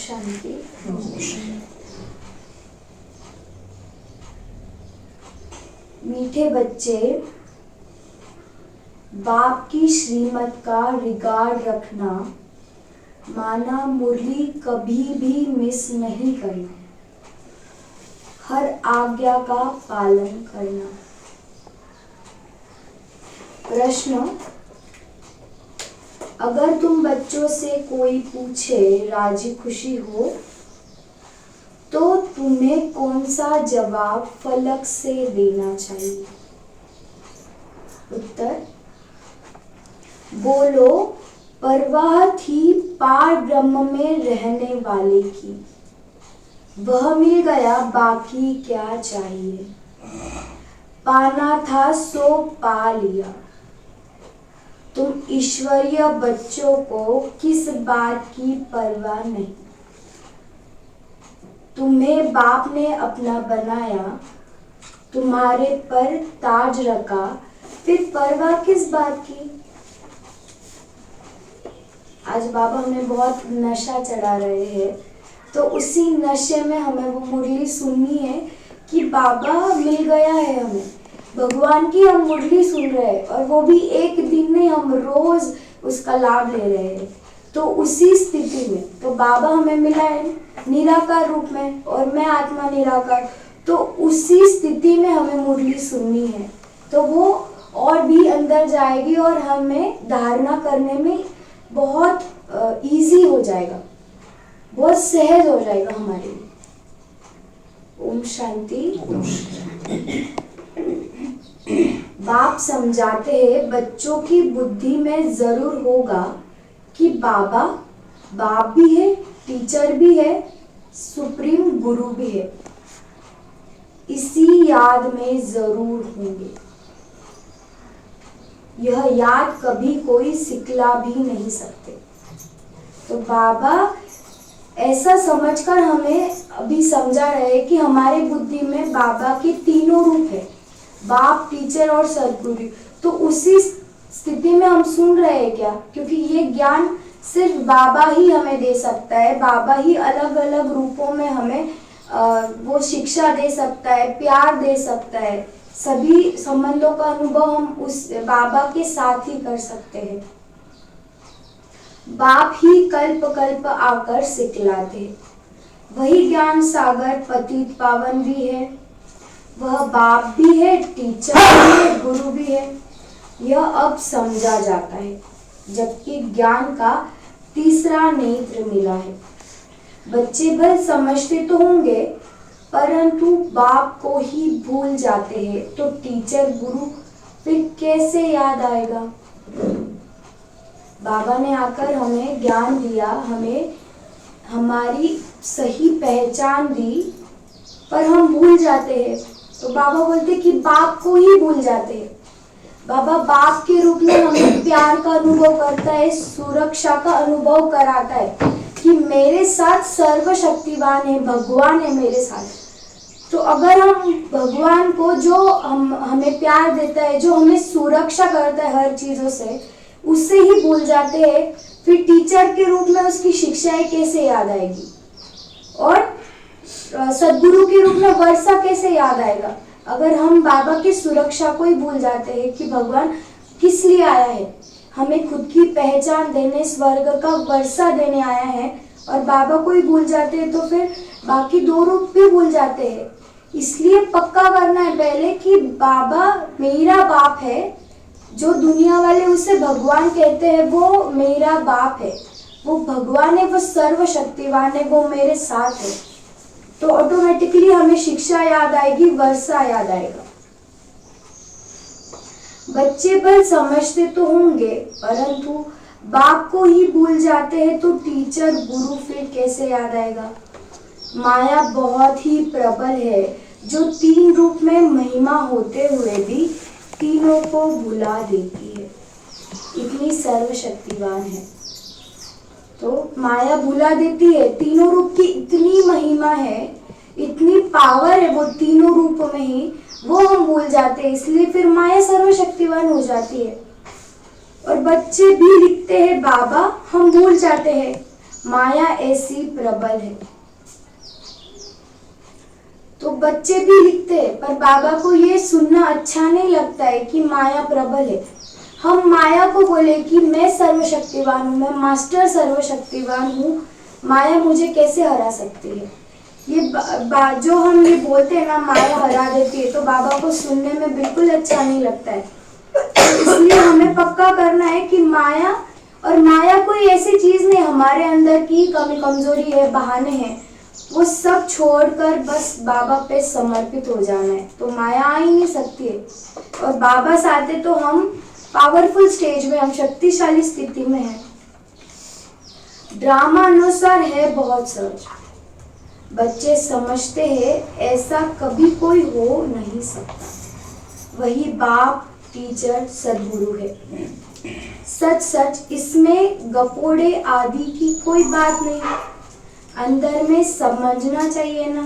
शांति। मीठे बच्चे, बाप की श्रीमत का रिगार्ड रखना, माना मुरली कभी भी मिस नहीं करना, हर आज्ञा का पालन करना। प्रश्न: अगर तुम बच्चों से कोई पूछे राजी खुशी हो तो तुम्हें कौन सा जवाब फलक से देना चाहिए? उत्तर: बोलो, परवाह थी पार ब्रह्म में रहने वाले की, वह मिल गया बाकी क्या चाहिए, पाना था सो पा लिया। तुम ईश्वरीय बच्चों को किस बात की परवाह नहीं, तुम्हें बाप ने अपना बनाया, तुम्हारे पर ताज रखा, फिर परवाह किस बात की? आज बाबा हमें बहुत नशा चढ़ा रहे हैं, तो उसी नशे में हमें वो मुरली सुननी है कि बाबा मिल गया है हमें, भगवान की हम मुरली सुन रहे हैं और वो भी एक दिन नहीं, हम रोज उसका लाभ ले रहे हैं। तो उसी स्थिति में तो बाबा हमें मिला है निराकार रूप में और मैं आत्मा निराकार, तो उसी स्थिति में हमें मुरली सुननी है, तो वो और भी अंदर जाएगी और हमें धारणा करने में बहुत इजी हो जाएगा, बहुत सहज हो जाएगा हमारे लिए। ओम शांति। बाप समझाते हैं बच्चों की बुद्धि में जरूर होगा कि बाबा बाप भी है, टीचर भी है, सुप्रीम गुरु भी है, इसी याद में जरूर होंगे। यह याद कभी कोई सिखला भी नहीं सकते। तो बाबा ऐसा समझकर हमें अभी समझा रहे कि हमारे बुद्धि में बाबा के तीनों रूप है, बाप, टीचर और सदगुरु। तो उसी स्थिति में हम सुन रहे हैं क्या? क्योंकि ये ज्ञान सिर्फ बाबा ही हमें दे सकता है, बाबा ही अलग अलग रूपों में हमें वो शिक्षा दे सकता है, प्यार दे सकता है। सभी संबंधों का अनुभव हम उस बाबा के साथ ही कर सकते हैं। बाप ही कल्प कल्प आकर सिखलाते, वही ज्ञान सागर पतित पावन भी है, वह बाप भी है, टीचर भी है, गुरु भी है। यह अब समझा जाता है, जबकि ज्ञान का तीसरा नेत्र मिला है। बच्चे भल समझते तो होंगे, परंतु बाप को ही भूल जाते हैं, तो टीचर गुरु फिर कैसे याद आएगा? बाबा ने आकर हमें ज्ञान दिया, हमें हमारी सही पहचान दी, पर हम भूल जाते हैं। तो बाबा बोलते कि बाप को ही भूल जाते हैं। बाबा बाप के रूप में हमें प्यार का अनुभव करता है, सुरक्षा का अनुभव कराता है कि मेरे साथ सर्वशक्तिवान है, भगवान है मेरे साथ। तो अगर हम भगवान को जो हमें प्यार देता है, जो हमें सुरक्षा करता है हर चीजों से, उससे ही भूल जाते हैं, फिर टीचर के रूप में उसकी शिक्षाएं कैसे याद आएगी और सद्गुरु के रूप में वर्षा कैसे याद आएगा अगर हम बाबा की सुरक्षा को ही भूल जाते हैं कि भगवान किस लिए आया है, हमें खुद की पहचान देने, स्वर्ग का वर्षा देने आया है, और बाबा को ही भूल जाते हैं, तो फिर बाकी दो रूप भी भूल जाते हैं। इसलिए पक्का करना है पहले कि बाबा मेरा बाप है, जो दुनिया वाले उसे भगवान कहते हैं, वो मेरा बाप है, वो भगवान है, वो सर्वशक्तिवान है, वो मेरे साथ है। तो ऑटोमेटिकली हमें शिक्षा याद आएगी, वर्षा याद आएगा। बच्चे भल समझते तो होंगे, परंतु बाप को ही भूल जाते हैं, तो टीचर गुरु फिर कैसे याद आएगा? माया बहुत ही प्रबल है, जो तीन रूप में महिमा होते हुए भी तीनों को भुला देती है, इतनी सर्वशक्तिवान है। तो माया भुला देती है, तीनों रूप की इतनी महिमा है, इतनी पावर है वो तीनों रूप में ही, वो हम भूल जाते हैं, इसलिए फिर माया सर्वशक्तिवान हो जाती है। और बच्चे भी लिखते हैं बाबा, हम भूल जाते हैं, माया ऐसी प्रबल है। तो बच्चे भी लिखते हैं, पर बाबा को ये सुनना अच्छा नहीं लगता है कि माया प्रबल है। हम माया को बोले कि मैं सर्वशक्तिवान हूँ, मैं मास्टर सर्वशक्तिवान हूँ, माया मुझे कैसे हरा सकती है। ये जो हम ये बोलते हैं ना, माया हरा देती है, तो बाबा को सुनने में बिल्कुल अच्छा नहीं लगता है। इसलिए हमें पक्का करना है कि माया कोई ऐसी चीज नहीं, हमारे अंदर की कमी कमजोरी है, बहाने हैं, वो सब छोड़कर बस बाबा पे समर्पित हो जाना है, तो माया आ ही नहीं सकती है। और बाबा साथे तो हम पावरफुल स्टेज में, हम शक्तिशाली स्थिति में हैं। ड्रामा अनुसार है बहुत सहज, बच्चे समझते हैं ऐसा कभी कोई हो नहीं सकता। वही बाप, टीचर, सद्गुरु है। सच सच इसमें गपोड़े आदि की कोई बात नहीं, अंदर में समझना चाहिए ना,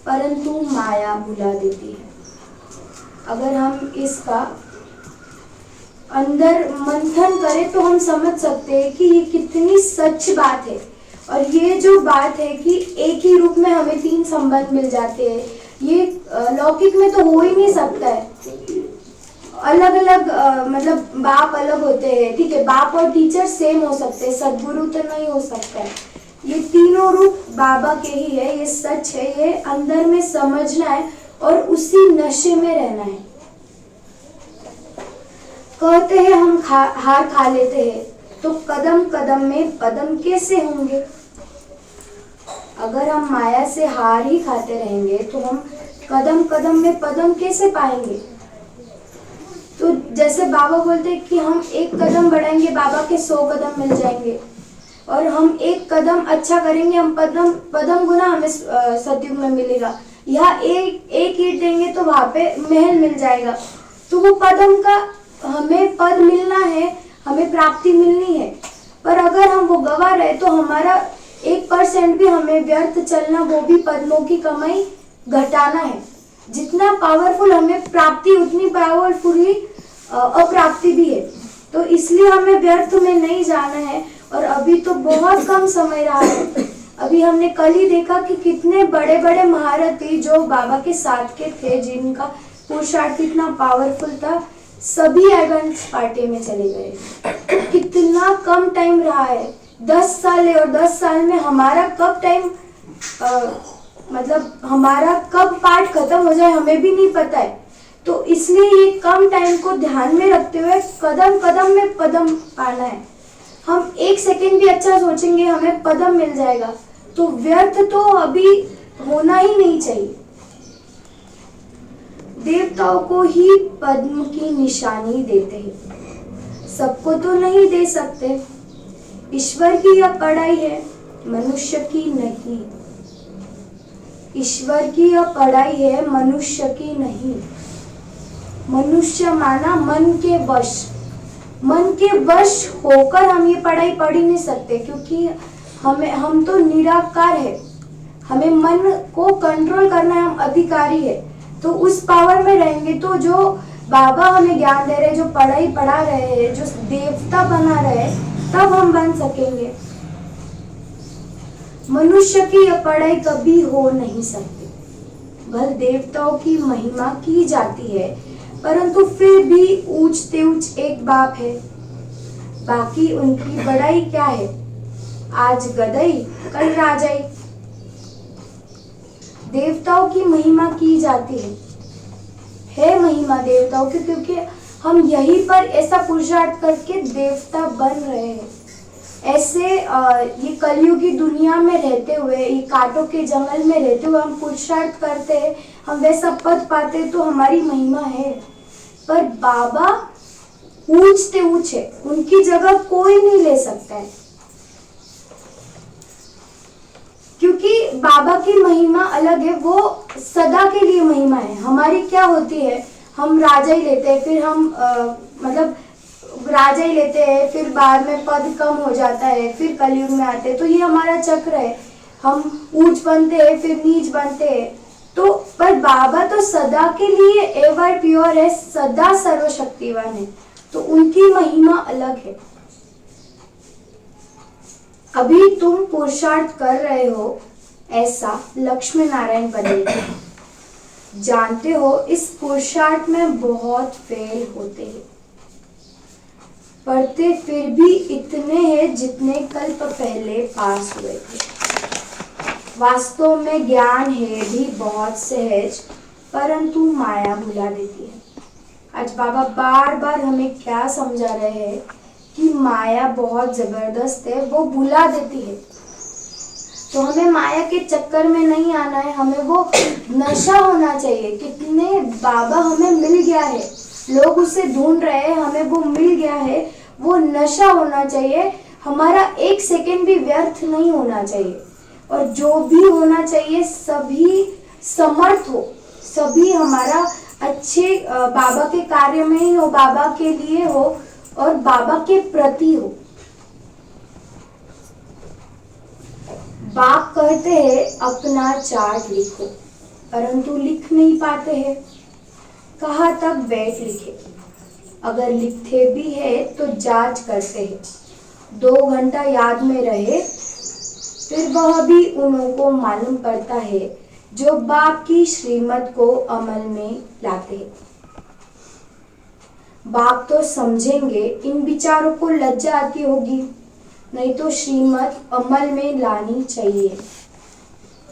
परंतु माया भुला देती है। अगर हम इसका अंदर मंथन करें तो हम समझ सकते हैं कि ये कितनी सच बात है। और ये जो बात है कि एक ही रूप में हमें 3 संबंध मिल जाते हैं, ये लौकिक में तो हो ही नहीं सकता है। अलग अलग मतलब बाप अलग होते हैं, ठीक है, बाप और टीचर सेम हो सकते हैं, सद्गुरु तो नहीं हो सकता है। ये तीनों रूप बाबा के ही है, ये सच है, ये अंदर में समझना है और उसी नशे में रहना है। कहते हैं हम हार खा लेते हैं, तो कदम कदम में पदम कैसे होंगे। अगर हम माया से हार ही खाते रहेंगे तो हम कदम कदम में पदम कैसे पाएंगे। तो जैसे बाबा बोलते हैं कि हम एक कदम बढ़ाएंगे, बाबा के 100 कदम मिल जाएंगे, और हम एक कदम अच्छा करेंगे, हम पदम गुना हमें सतयुग में मिलेगा। यहाँ एक ईंट देंगे तो वहां पे महल मिल जाएगा। तो वो पदम का हमें पद मिलना है, हमें प्राप्ति मिलनी है। पर अगर हम वो गवा रहे तो हमारा 1% भी हमें व्यर्थ चलना, वो भी पद्मों की कमाई घटाना है। जितना पावरफुल हमें प्राप्ति, उतनी पावरफुली अप्राप्ति भी है। तो इसलिए हमें व्यर्थ में नहीं जाना है। और अभी तो बहुत कम समय रहा है। अभी हमने कल ही देखा कि कितने बड़े बड़े महारथी जो बाबा के साथ के थे, जिनका पुरुषार्थ इतना पावरफुल था, सभी एडवांस पार्टी में चले गए। कितना कम टाइम रहा है, 10 साल है, और 10 साल में हमारा कब टाइम मतलब हमारा कब पार्ट खत्म हो जाए हमें भी नहीं पता है। तो इसलिए ये कम टाइम को ध्यान में रखते हुए कदम कदम में पदम पाना है। हम 1 सेकेंड भी अच्छा सोचेंगे हमें पदम मिल जाएगा, तो व्यर्थ तो अभी होना ही नहीं चाहिए। देवताओं को ही पद्म की निशानी देते हैं, सबको तो नहीं दे सकते। ईश्वर की यह पढ़ाई है, मनुष्य की नहीं। ईश्वर की यह पढ़ाई है, मनुष्य की नहीं। मनुष्य माना मन के वश, मन के वश होकर हम ये पढ़ाई पढ़ ही नहीं सकते, क्योंकि हम तो निराकार है, हमें मन को कंट्रोल करना है, हम अधिकारी है। तो उस पावर में रहेंगे तो जो बाबा हमें ज्ञान दे रहे, जो पढ़ाई पढ़ा रहे हैं, जो देवता बना रहे, तब हम बन सकेंगे। मनुष्य की यह पढ़ाई कभी हो नहीं सकती। भले देवताओं की महिमा की जाती है, परंतु फिर भी ऊंचते ऊंच एक बाप है, बाकी उनकी बड़ाई क्या है। आज गदई कल राजाई। देवताओं की महिमा की जाती है महिमा देवताओं की, क्योंकि हम यहीं पर ऐसा पुरुषार्थ करके देवता बन रहे हैं। ऐसे ये कलयुगी दुनिया में रहते हुए, ये कांटों के जंगल में रहते हुए हम पुरुषार्थ करते हैं, हम वैसा पद पाते तो हमारी महिमा है। पर बाबा ऊंचते ऊंच है, उनकी जगह कोई नहीं ले सकता है, क्योंकि बाबा की महिमा अलग है, वो सदा के लिए महिमा है। हमारी क्या होती है, हम राजा ही लेते हैं, फिर हम मतलब राजा ही लेते हैं, फिर बाद में पद कम हो जाता है, फिर कलयुग में आते हैं। तो ये हमारा चक्र है, हम ऊंच बनते हैं फिर नीच बनते हैं। तो पर बाबा तो सदा के लिए एवर प्योर है, सदा सर्वशक्तिवान है, तो उनकी महिमा अलग है। अभी तुम पुरुषार्थ कर रहे हो, ऐसा लक्ष्मी नारायण बनेंगे। जानते हो इस पुरुषार्थ में बहुत फेल होते हैं, पढ़ते फिर भी इतने हैं जितने कल्प पहले पास हुए थे। वास्तव में ज्ञान है भी बहुत सहज, परंतु माया भुला देती है। आज बाबा बार बार हमें क्या समझा रहे हैं कि माया बहुत जबरदस्त है, वो भुला देती है। तो हमें माया के चक्कर में नहीं आना है, हमें वो नशा होना चाहिए। कितने बाबा हमें मिल गया है, लोग उसे ढूंढ रहे हैं, हमें वो मिल गया है। वो नशा होना चाहिए, हमारा एक सेकंड भी व्यर्थ नहीं होना चाहिए। और जो भी होना चाहिए सभी समर्थ हो, सभी हमारा अच्छे बाबा के कार्य में ही हो, बाबा के लिए हो और बाबा के प्रति हो। बाप कहते हैं अपना चार्ट लिखो, परंतु लिख नहीं पाते हैं। कहाँ तक बैठ लिखे, अगर लिखते भी है तो जांच करते हैं। 2 घंटा याद में रहे फिर वह भी उन्हों को मालूम पड़ता है जो बाप की श्रीमत को अमल में लाते हैं। बाप तो समझेंगे, इन विचारों को लज्जा आती होगी, नहीं तो श्रीमत अमल में लानी चाहिए।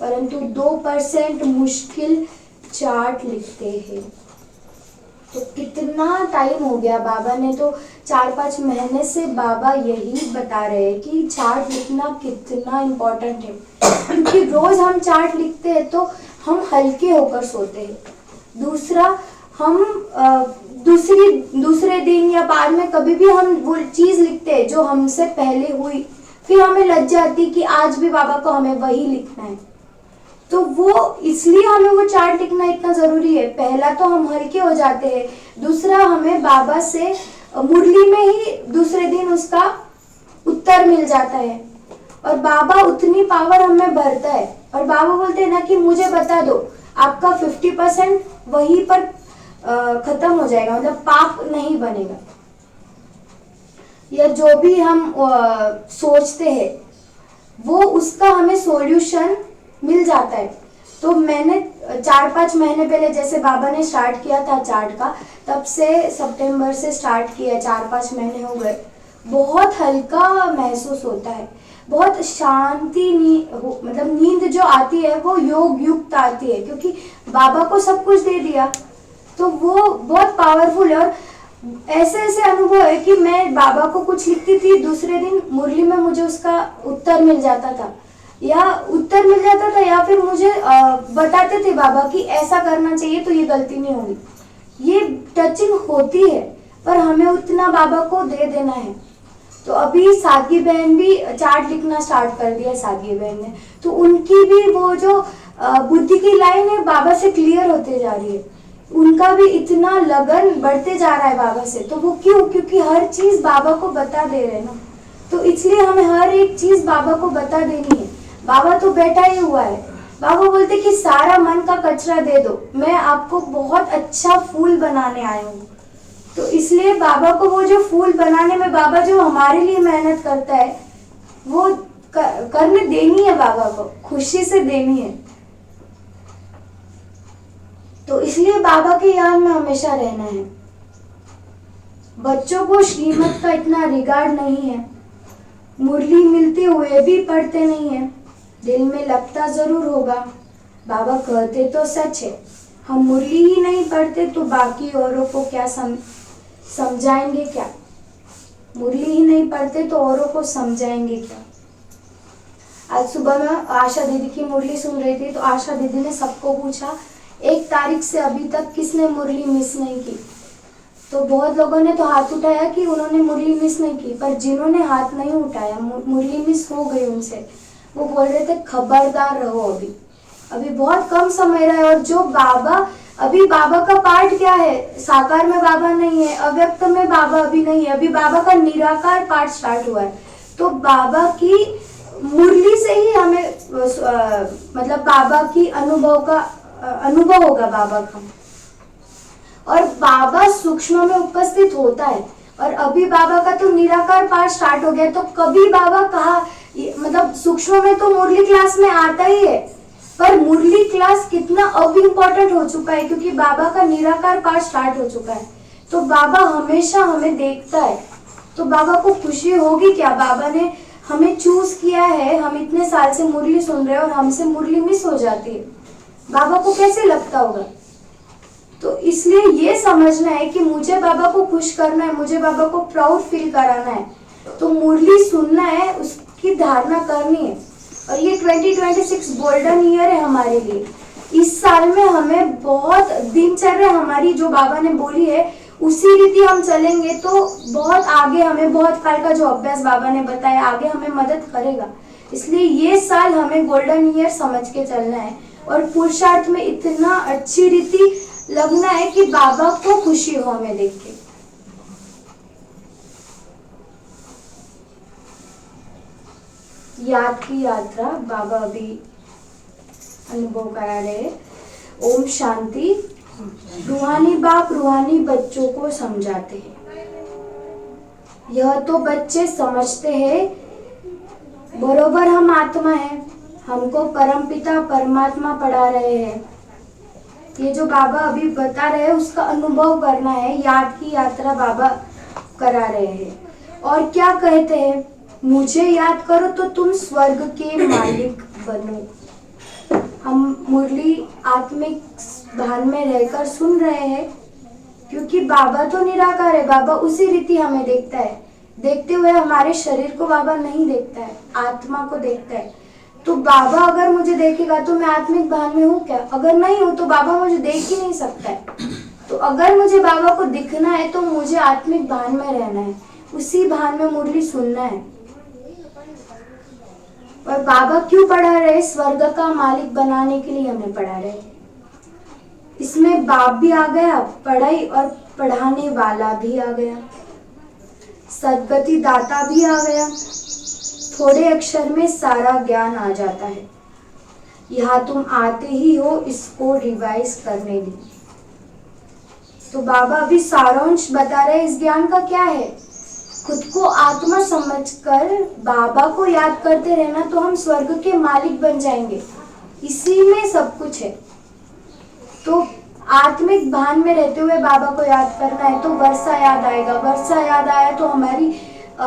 परंतु 2% मुश्किल चार्ट लिखते हैं। तो कितना टाइम हो गया, बाबा ने तो 4-5 महीने से बाबा यही बता रहे हैं कि चार्ट लिखना कितना इम्पोर्टेंट है। क्योंकि रोज हम चार्ट लिखते हैं तो हम हल्के होकर सोते हैं। दूसरा, हम दूसरे दिन या बाद में कभी भी हम वो चीज लिखते हैं जो हमसे पहले हुई, फिर हमें लज्जा आती कि आज भी बाबा को हमें वही लिखना है। तो वो इसलिए हमें वो चार्ट लिखना इतना जरूरी है। पहला तो हम हल्के हो जाते हैं, दूसरा हमें बाबा से मुरली में ही दूसरे दिन उसका उत्तर मिल जाता है। और बाबा उतनी पावर हमें भरता है और बाबा बोलते हैं ना कि मुझे बता दो, आपका 50% वहीं पर खत्म हो जाएगा, मतलब पाप नहीं बनेगा। या जो भी हम सोचते हैं वो उसका हमें सॉल्यूशन मिल जाता है। तो मैंने 4-5 महीने पहले जैसे बाबा ने स्टार्ट किया था चार्ट का, तब से सितंबर से स्टार्ट किया, 4-5 महीने हो गए। बहुत हल्का महसूस होता है, बहुत शांति मतलब नींद जो आती है वो योग युक्त आती है, क्योंकि बाबा को सब कुछ दे दिया। तो वो बहुत पावरफुल है। और ऐसे ऐसे अनुभव है कि मैं बाबा को कुछ लिखती थी, दूसरे दिन मुरली में मुझे उसका उत्तर मिल जाता था, या फिर मुझे बताते थे बाबा कि ऐसा करना चाहिए तो ये गलती नहीं होगी। ये टचिंग होती है, पर हमें उतना बाबा को दे देना है। तो अभी सादगी बहन भी चार्ट लिखना स्टार्ट कर दिया, सादगी बहन ने, तो उनकी भी वो जो बुद्धि की लाइन है बाबा से क्लियर होते जा रही है। उनका भी इतना लगन बढ़ते जा रहा है बाबा से। तो वो क्यों? क्योंकि हर चीज बाबा को बता दे रहे ना, तो इसलिए हमें हर एक चीज बाबा को बता देनी है। बाबा तो बैठा ही हुआ है। बाबा बोलते कि सारा मन का कचरा दे दो, मैं आपको बहुत अच्छा फूल बनाने आया हूँ। तो इसलिए बाबा को वो जो फूल बनाने में बाबा जो हमारे लिए मेहनत करता है वो करने देनी है, बाबा को खुशी से देनी है। तो इसलिए बाबा के याद में हमेशा रहना है। बच्चों को श्रीमत का इतना रिगार्ड नहीं है, मुरली मिलते हुए भी पढ़ते नहीं है। दिल में लगता जरूर होगा, बाबा कहते तो सच है, हम मुरली ही नहीं पढ़ते तो बाकी औरों को क्या समझाएंगे क्या? मुरली ही नहीं पढ़ते तो औरों को समझाएंगे क्या? आज सुबह मैं आशा दीदी की मुरली सुन रही थी, तो आशा दीदी ने सबको पूछा 1 तारीख से अभी तक किसने मुरली मिस नहीं की। तो बहुत लोगों ने तो हाथ उठाया कि उन्होंने मुरली मिस नहीं की, पर जिन्होंने हाथ नहीं उठाया मुरली मिस हो गई उनसे, वो बोल रहे थे खबरदार रहो, अभी बहुत कम समय रहा है। और जो बाबा, अभी बाबा का पार्ट क्या है, साकार में बाबा नहीं है, अव्यक्त में बाबा अभी नहीं है, अभी बाबा का निराकार पार्ट स्टार्ट हुआ है। तो बाबा की मुरली से ही हमें मतलब बाबा की अनुभव होगा बाबा का। और बाबा सूक्ष्म में उपस्थित होता है, और अभी बाबा का तो निराकार पार्ट स्टार्ट हो गया। तो कभी बाबा कहा मतलब सूक्ष्म में तो मुरली क्लास में आता ही है, पर मुरली क्लास कितना अब इम्पोर्टेंट हो चुका है क्योंकि बाबा का निराकार पाठ स्टार्ट हो चुका है। तो बाबा हमेशा हमें देखता है, तो बाबा को खुशी होगी क्या? बाबा ने हमें चूज किया है, हम इतने साल से मुरली सुन रहे हैं और हमसे मुरली मिस हो जाती है, बाबा को कैसे लगता होगा? तो इसलिए ये समझना है कि मुझे बाबा को खुश करना है, मुझे बाबा को प्राउड फील कराना है, तो मुरली सुनना है, उसकी धारणा करनी है। और ये 2026 गोल्डन ईयर है हमारे लिए। इस साल में हमें बहुत दिनचर्या हमारी जो बाबा ने बोली है उसी रीति हम चलेंगे तो बहुत आगे हमें, बहुत काल का जो अभ्यास बाबा ने बताया आगे हमें मदद करेगा। इसलिए ये साल हमें गोल्डन ईयर समझ के चलना है और पुरुषार्थ में इतना अच्छी रीति लगना है कि बाबा को खुशी हो हमें देख के। याद की यात्रा बाबा अभी अनुभव करा रहे। ओम शांति। रूहानी बाप रूहानी बच्चों को समझाते हैं। यह तो बच्चे समझते हैं बरोबर हम आत्मा है, हमको परमपिता परमात्मा पढ़ा रहे हैं। ये जो बाबा अभी बता रहे हैं उसका अनुभव करना है। याद की यात्रा बाबा करा रहे हैं और क्या कहते हैं, मुझे याद करो तो तुम स्वर्ग के मालिक बनो। हम मुरली आत्मिक भान में रहकर सुन रहे हैं क्योंकि बाबा तो निराकार है, बाबा उसी रीति हमें देखता है। देखते हुए हमारे शरीर को बाबा नहीं देखता है, आत्मा को देखता है। तो बाबा अगर मुझे देखेगा तो मैं आत्मिक भान में हूँ क्या? अगर नहीं हूँ तो बाबा मुझे देख ही नहीं सकता है। तो अगर मुझे बाबा को दिखना है तो मुझे आत्मिक भान में रहना है, उसी भान में मुरली सुनना है। और बाबा क्यों पढ़ा रहे? स्वर्ग का मालिक बनाने के लिए हमें पढ़ा रहे। इसमें बाप भी आ गया, पढ़ाई और पढ़ाने वाला भी आ गया, सद्गति दाता भी आ गया। थोड़े अक्षर में सारा ज्ञान आ जाता है। यहाँ तुम आते ही हो इसको रिवाइज करने दी। तो बाबा अभी सारांश बता रहे इस ज्ञान का क्या है। खुद को आत्मा समझकर बाबा को याद करते रहना तो हम स्वर्ग के मालिक बन जाएंगे। इसी में सब कुछ है। तो आत्मिक भान में रहते हुए बाबा को याद करना है तो वर्षा याद आएगा। वर्षा याद आया तो हमारी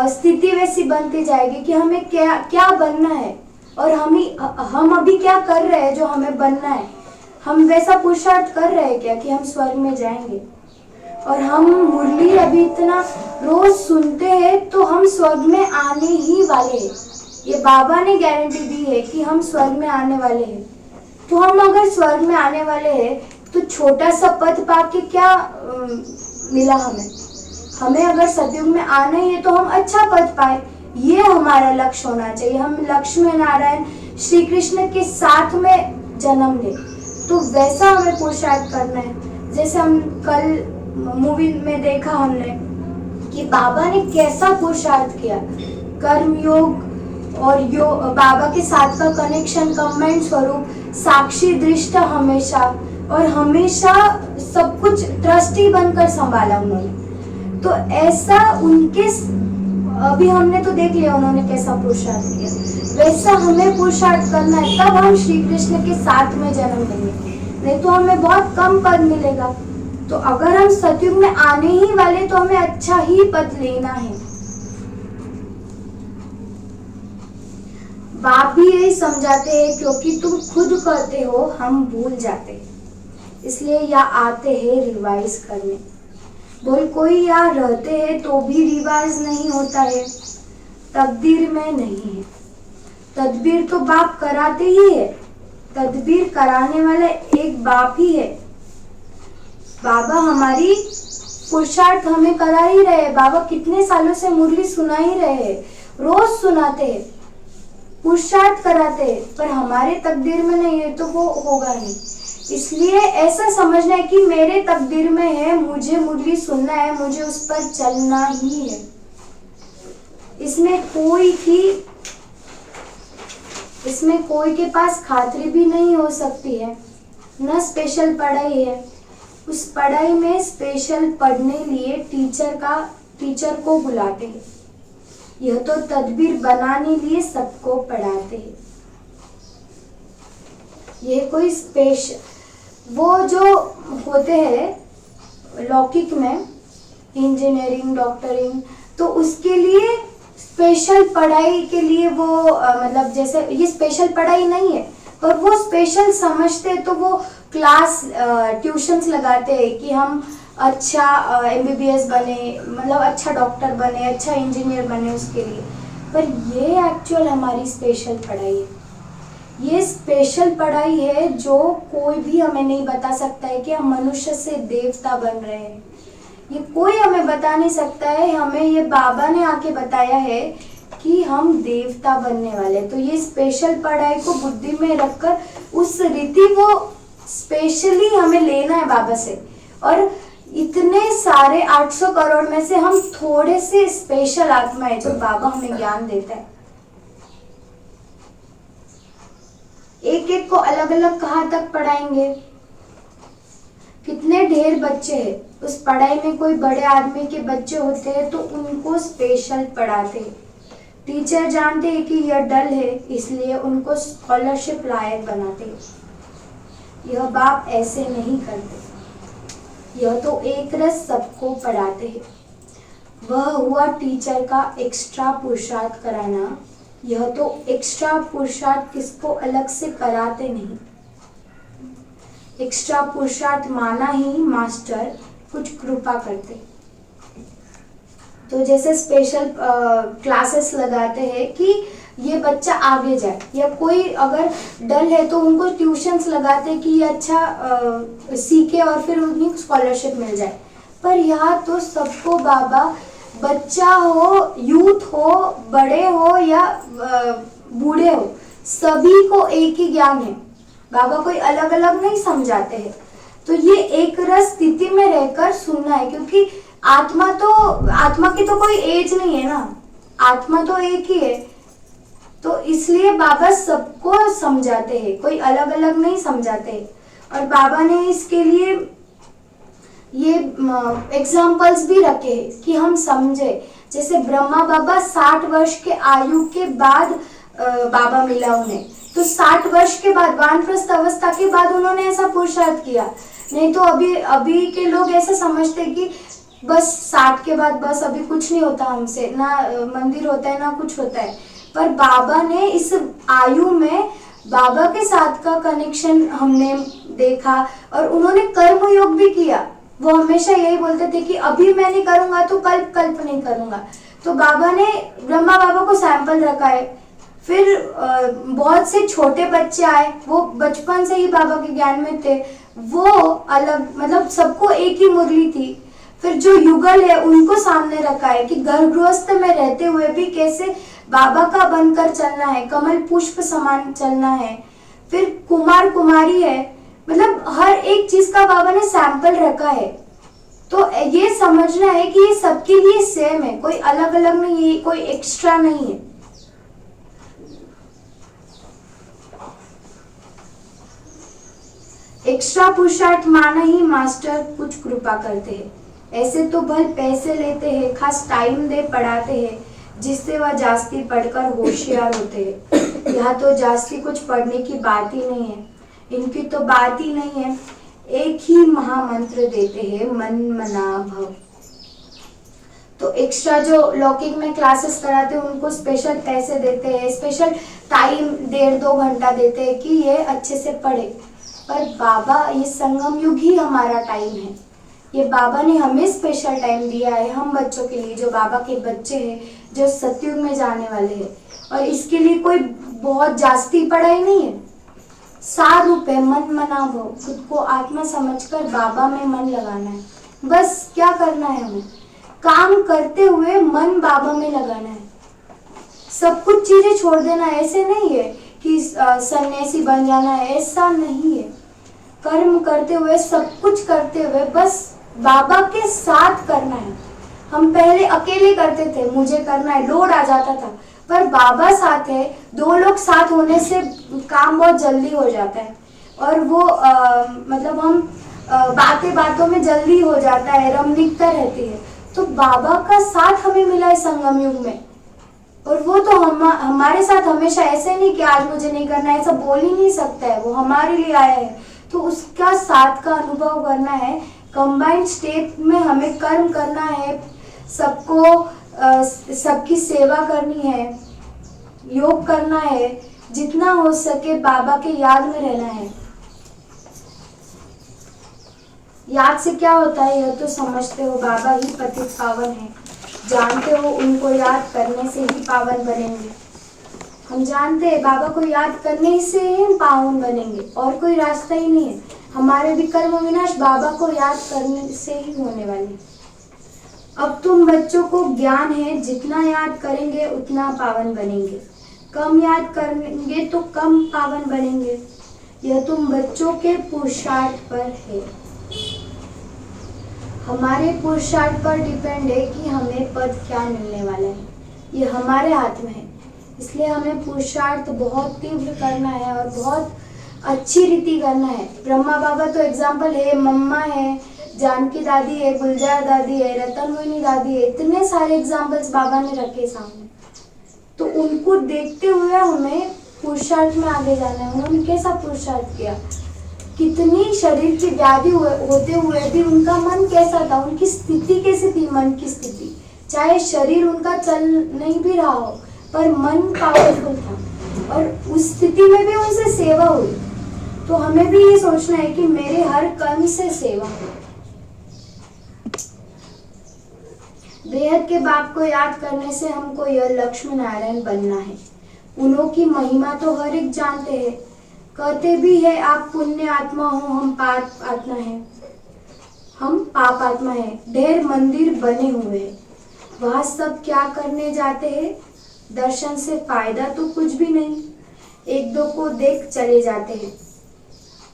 स्थिति वैसी बनती जाएगी कि हमें क्या क्या बनना है और हम अभी क्या कर रहे हैं जो हमें बनना है। हम वैसा पुरुषार्थ कर रहे हैं क्या कि हम स्वर्ग में जाएंगे। और हम मुरली अभी इतना रोज सुनते हैं तो हम स्वर्ग में आने ही वाले हैं। ये बाबा ने गारंटी दी है कि हम स्वर्ग में आने वाले हैं। तो हम अगर स्वर्ग में आने वाले हैं तो छोटा सा पद पाके क्या मिला हमें अगर सतयुग में आना ही है तो हम अच्छा पद पाए, ये हमारा लक्ष्य होना चाहिए। हम लक्ष्मी नारायण श्री कृष्ण के साथ में जन्म ले, तो वैसा हमें पुरुषार्थ करना है। जैसे हम कल मूवी में देखा हमने कि बाबा ने कैसा पुरुषार्थ किया, कर्म योग और बाबा के साथ का कनेक्शन, कंबाइंड स्वरूप, साक्षी दृष्टा हमेशा और हमेशा सब कुछ ट्रस्टी बनकर संभाला उन्होंने। तो ऐसा उनके अभी हमने तो देख लिया उन्होंने कैसा पुरुषार्थ किया, वैसा हमें पुरुषार्थ करना है। तब हम श्री कृष्ण के साथ में जन्म लेंगे, नहीं तो हमें बहुत कम पद मिलेगा। तो अगर हम सतयुग में आने ही वाले तो हमें अच्छा ही पद लेना है। बाप भी यही समझाते हैं क्योंकि तुम खुद कहते हो हम भूल जाते हैं, इसलिए या आते हैं रिवाइज करने। बोल कोई यहाँ रहते हैं तो भी रिवाइज नहीं होता है, तकदीर में नहीं है। तदबीर तो बाप कराते ही है, तदबीर कराने वाला एक बाप ही है। बाबा हमारी पुरुषार्थ हमें करा ही रहे। बाबा कितने सालों से मुरली सुना ही रहे, रोज सुनाते हैं, पुरुषार्थ कराते हैं, पर हमारे तकदीर में नहीं है तो वो होगा नहीं। इसलिए ऐसा समझना है कि मेरे तकदीर में है, मुझे मुरली सुनना है, मुझे उस पर चलना ही है। इसमें कोई के पास खातरी भी नहीं हो सकती है, न स्पेशल पढ़ाई है। उस पढ़ाई में स्पेशल पढ़ने लिए टीचर को बुलाते हैं। यह तो तदबीर बनाने लिए सबको पढ़ाते हैं। यह कोई स्पेशल वो जो होते हैं लौकिक में इंजीनियरिंग डॉक्टरिंग, तो उसके लिए स्पेशल पढ़ाई के लिए वो मतलब जैसे ये स्पेशल पढ़ाई नहीं है, पर वो स्पेशल समझते तो वो क्लास ट्यूशन्स लगाते हैं कि हम अच्छा एमबीबीएस बने, मतलब अच्छा डॉक्टर बने, अच्छा इंजीनियर बने उसके लिए। पर ये एक्चुअल हमारी स्पेशल पढ़ाई है। ये स्पेशल पढ़ाई है जो कोई भी हमें नहीं बता सकता है कि हम मनुष्य से देवता बन रहे हैं। ये कोई हमें बता नहीं सकता है, हमें ये बाबा ने आके बताया है कि हम देवता बनने वाले। तो ये स्पेशल पढ़ाई को बुद्धि में रखकर उस रीति वो स्पेशली हमें लेना है बाबा से। और इतने सारे 800 करोड़ में से हम थोड़े से स्पेशल आत्मा है जो बाबा हमें ज्ञान देता है। एक एक को अलग अलग कहाँ तक पढ़ाएंगे? कितने ढेर बच्चे हैं उस पढ़ाई में। कोई बड़े आदमी के बच्चे होते हैं तो उनको स्पेशल पढ़ाते हैं। टीचर जानते हैं कि यह डल है, इसलिए उनको स्कॉलरशिप लायक बनाते हैं। यह बाप ऐसे नहीं करते, यह तो एक रस सबको पढ़ाते हैं। वह हुआ टीचर का एक्स्ट्रा पुरुषार्थ कराना। यह तो एक्स्ट्रा पुरुषार्थ किसको अलग से कराते नहीं। एक्स्ट्रा पुरुषार्थ माना ही मास्टर कुछ कृपा करते। तो जैसे स्पेशल क्लासेस लगाते हैं कि ये बच्चा आगे जाए, या कोई अगर डल है तो उनको ट्यूशन्स लगाते हैं कि ये अच्छा सीखे और फिर उन्हें स्कॉलरशिप मिल जाए। पर यहाँ तो सबको बाबा, बच्चा हो, यूथ हो, बड़े हो या बूढ़े हो, सभी को एक ही ज्ञान है। बाबा कोई अलग अलग नहीं समझाते हैं। तो ये एक रस स्थिति में रहकर सुनना है, क्योंकि आत्मा की तो कोई एज नहीं है ना, आत्मा तो एक ही है। तो इसलिए बाबा सबको समझाते हैं, कोई अलग अलग नहीं समझाते। और बाबा ने इसके लिए ये एग्जाम्पल्स भी रखे हैं कि हम समझे। जैसे ब्रह्मा बाबा 60 वर्ष के आयु के बाद बाबा मिला उन्हें, तो 60 वर्ष के बाद वानप्रस्थ अवस्था के बाद उन्होंने ऐसा पुरुषार्थ किया। नहीं तो अभी के लोग ऐसा समझते कि बस 60 के बाद बस अभी कुछ नहीं होता हमसे, ना मंदिर होता है ना कुछ होता है। पर बाबा ने इस आयु में बाबा के साथ का कनेक्शन हमने देखा, और उन्होंने कर्म योग भी किया। वो हमेशा यही बोलते थे कि अभी मैं नहीं करूंगा तो कल्प नहीं करूंगा। तो बाबा ने ब्रह्मा बाबा को सैंपल रखा है। फिर बहुत से छोटे बच्चे आए, वो बचपन से ही बाबा के ज्ञान में थे, वो अलग, मतलब सबको एक ही मुरली थी। फिर जो युगल है उनको सामने रखा है कि घर गृहस्थ में रहते हुए भी कैसे बाबा का बनकर चलना है, कमल पुष्प समान चलना है। फिर कुमार कुमारी है, मतलब हर एक चीज का बाबा ने सैंपल रखा है। तो ये समझना है कि ये सबके लिए सेम है, कोई अलग अलग नहीं है, कोई एक्स्ट्रा नहीं है। एक्स्ट्रा पुरुषार्थ माना ही मास्टर कुछ कृपा करते हैं। ऐसे तो भल पैसे लेते हैं, खास टाइम दे पढ़ाते हैं, जिससे वह जास्ती पढ़कर होशियार होते हैं। यहाँ तो जास्ती कुछ पढ़ने की बात ही नहीं है, इनकी तो बात ही नहीं है। एक ही महामंत्र देते हैं, मन मना भव। तो एक्स्ट्रा जो लौकिक में क्लासेस कराते हैं उनको स्पेशल पैसे देते हैं, स्पेशल टाइम 1.5-2 घंटा देते हैं कि ये अच्छे से पढ़े। पर बाबा, ये संगम युग ही हमारा टाइम है। ये बाबा ने हमें स्पेशल टाइम दिया है हम बच्चों के लिए, जो बाबा के बच्चे हैं, जो सतयुग में जाने वाले हैं। और इसके लिए कोई बहुत जास्ती पढ़ाई नहीं है। 4 रूप है, मन मना भव। खुद को आत्मा समझकर बाबा में मन लगाना है। बस क्या करना है हमें? काम करते हुए मन बाबा में लगाना है। सब कुछ चीजें छोड़ देना। ऐसे नहीं है कि सन्यासी बन जाना है, ऐसा नहीं है। कर्म करते हुए, सब कुछ करते हुए बस बाबा के साथ करना है। हम पहले अकेले करते थे, मुझे करना है, लोड आ जाता था। पर बाबा साथ है, 2 लोग साथ होने से काम बहुत जल्दी हो जाता है। और वो मतलब हम बातें बातों में जल्दी हो जाता है, रमणीकता रहती है। तो बाबा का साथ हमें मिला है संगम युग में। और वो तो हमारे साथ हमेशा ऐसे नहीं कि आज मुझे नहीं करना है, ऐसा बोल ही नहीं सकता है। वो हमारे लिए आया है तो उसका साथ का अनुभव करना है। कंबाइंड स्टेट में हमें कर्म करना है, सबको सबकी सेवा करनी है, योग करना है, जितना हो सके बाबा के याद में रहना है। याद से क्या होता है यह तो समझते हो, बाबा ही पतित पावन है, जानते हो उनको याद करने से ही पावन बनेंगे। हम जानते हैं बाबा को याद करने से ही हम पावन बनेंगे, और कोई रास्ता ही नहीं है। हमारे भी कर्म विनाश बाबा को याद करने से ही होने वाले। अब तुम बच्चों को ज्ञान है, जितना याद करेंगे उतना पावन बनेंगे, कम याद करेंगे तो कम पावन बनेंगे। यह तुम बच्चों के पुरुषार्थ पर है। हमारे पुरुषार्थ पर डिपेंड है कि हमें पद क्या मिलने वाला है, ये हमारे हाथ में है। इसलिए हमें पुरुषार्थ बहुत तीव्र करना है और बहुत अच्छी रीति करना है। ब्रह्मा बाबा तो एग्जाम्पल है, मम्मा है, जानकी दादी है, गुलजार दादी है, रतन मोहिनी दादी है, इतने सारे एग्जाम्पल्स बाबा ने रखे सामने। तो उनको देखते हुए हमें पुरुषार्थ में आगे जाना है। उन्होंने कैसा पुरुषार्थ किया, कितनी शरीर की व्याधि होते हुए भी उनका मन कैसा था, उनकी स्थिति कैसी थी, मन की स्थिति। चाहे शरीर उनका चल नहीं भी रहा हो पर मन पावरफुल था, और उस स्थिति में भी उनसे सेवा हुई। तो हमें भी ये सोचना है कि मेरे हर कर्म से सेवा हो। बेहद के बाप को याद करने से हमको यह लक्ष्मी नारायण बनना है। उन्हों की महिमा तो हर एक जानते हैं, कहते भी है आप पुण्य आत्मा हो, हम पाप आत्मा है, हम पाप आत्मा है। ढेर मंदिर बने हुए हैं, वह सब क्या करने जाते हैं, दर्शन से फायदा तो कुछ भी नहीं, एक दो को देख चले जाते हैं,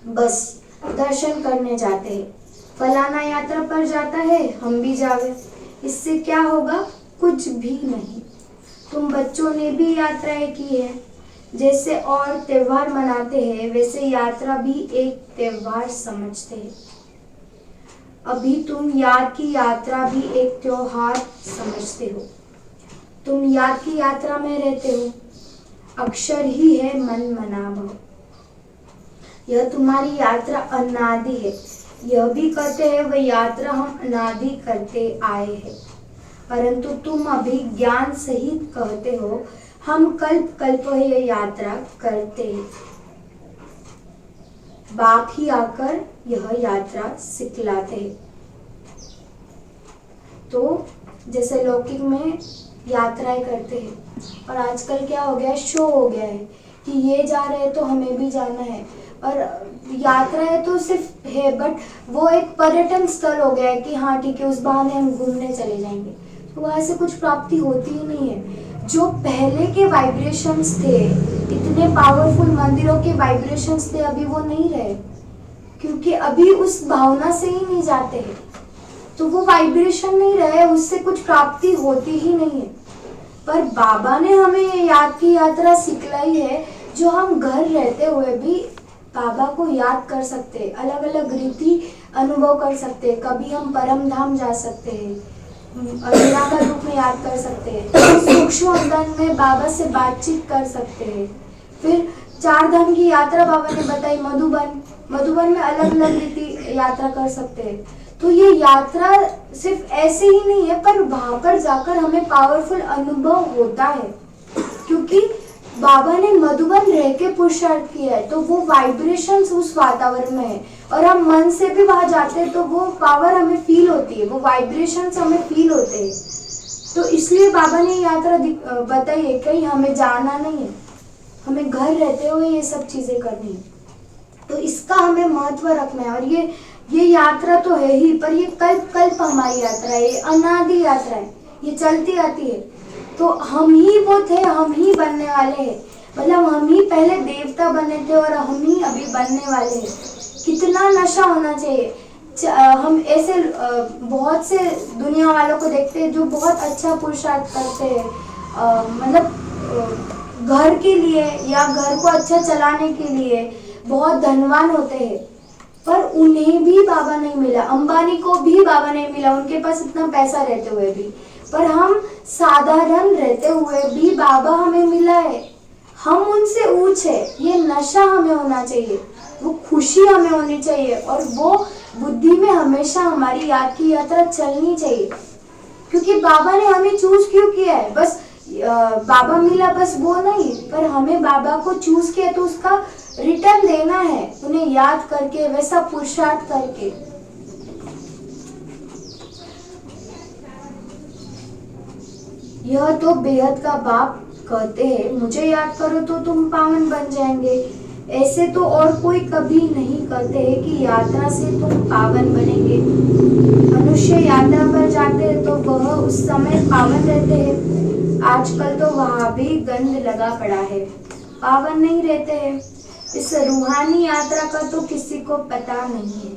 बस दर्शन करने जाते हैं। फलाना यात्रा पर जाता है, हम भी जावे, इससे क्या होगा, कुछ भी नहीं। तुम बच्चों ने भी यात्राएं की है, जैसे और त्योहार मनाते हैं वैसे यात्रा भी एक त्योहार समझते हैं। अभी तुम याद की यात्रा भी एक त्योहार समझते हो। तुम याद की यात्रा में रहते हो, अक्षर ही है मन मनाभव। यह तुम्हारी यात्रा अनादि है। यह भी कहते हैं वह यात्रा हम अनादि करते आए हैं, परंतु तुम अभी ज्ञान सहित कहते हो हम कल्प कल्प यह यात्रा करते हैं। बाप ही आकर यह यात्रा सिखलाते हैं। तो जैसे लौकिक में यात्राएं करते हैं, और आजकल क्या हो गया है, शो हो गया है कि ये जा रहे हैं तो हमें भी जाना है। और यात्राएं तो सिर्फ है, बट वो एक पर्यटन स्थल हो गया है कि हाँ ठीक है उस बहाने हम घूमने चले जाएंगे, तो वहाँ से कुछ प्राप्ति होती ही नहीं है। जो पहले के वाइब्रेशंस थे, इतने पावरफुल मंदिरों के वाइब्रेशंस थे, अभी वो नहीं रहे, क्योंकि अभी उस भावना से ही नहीं जाते हैं, तो वो वाइब्रेशन नहीं रहे, उससे कुछ प्राप्ति होती ही नहीं है। पर बाबा ने हमें ये याद की यात्रा सिखलाई है, जो हम घर रहते हुए भी बाबा को याद कर सकते हैं, अलग अलग रीति अनुभव कर सकते हैं। कभी हम परम धाम जा सकते हैं, निराकार रूप में याद कर सकते हैं, सूक्ष्म अवतरण में बाबा से बातचीत कर सकते हैं। फिर चार धाम की यात्रा बाबा ने बताई, मधुबन में अलग अलग रीति यात्रा कर सकते हैं। तो ये यात्रा सिर्फ ऐसे ही नहीं है, पर वहां पर जाकर हमें पावरफुल अनुभव होता है, क्योंकि बाबा ने मधुबन रह के पुरुषार्थ किया है, तो वो वाइब्रेशंस उस वातावरण में है, और हम मन से भी वहां जाते हैं तो वो पावर हमें फील होती है, वो वाइब्रेशंस हमें फील होते हैं। तो इसलिए बाबा ने यात्रा बताई है, कहीं हमें जाना नहीं है, हमें घर रहते हुए ये सब चीजें करनी है। तो इसका हमें महत्व रखना है। और ये यात्रा तो है ही, पर ये कल्प कल्प हमारी यात्रा है, ये अनादि यात्रा है, ये चलती आती है। तो हम ही वो थे, हम ही बनने वाले हैं, मतलब हम ही पहले देवता बने थे और हम ही अभी बनने वाले हैं। कितना नशा होना चाहिए। हम ऐसे बहुत से दुनिया वालों को देखते हैं जो बहुत अच्छा पुरुषार्थ करते हैं, मतलब घर के लिए या घर को अच्छा चलाने के लिए बहुत धनवान होते हैं, पर उन्हें भी बाबा नहीं मिला। अंबानी को भी बाबा नहीं मिला, उनके पास इतना पैसा रहते हुए भी। पर हम साधारण रहते हुए भी बाबा हमें मिला है। हम उनसे ऊंच है, ये नशा हमें होना चाहिए, वो खुशी हमें होनी चाहिए और वो बुद्धि में हमेशा हमारी याद की यात्रा चलनी चाहिए। क्योंकि बाबा ने हमें चूज क्यों किया है? बस बाबा मिला बस वो नहीं, पर हमें बाबा को चूज किया तो उसका रिटर्न देना है, उन्हें याद करके, वैसा पुरुषार्थ करके। यह तो बेहद का बाप कहते हैं, मुझे याद करो तो तुम पावन बन जाएंगे। ऐसे तो और कोई कभी नहीं कहते हैं कि यात्रा से तुम पावन बनेंगे। मनुष्य यात्रा पर जाते हैं तो वह उस समय पावन रहते हैं। आजकल तो वहाँ भी गंध लगा पड़ा है, पावन नहीं रहते हैं। इस रूहानी यात्रा का तो किसी को पता नहीं है।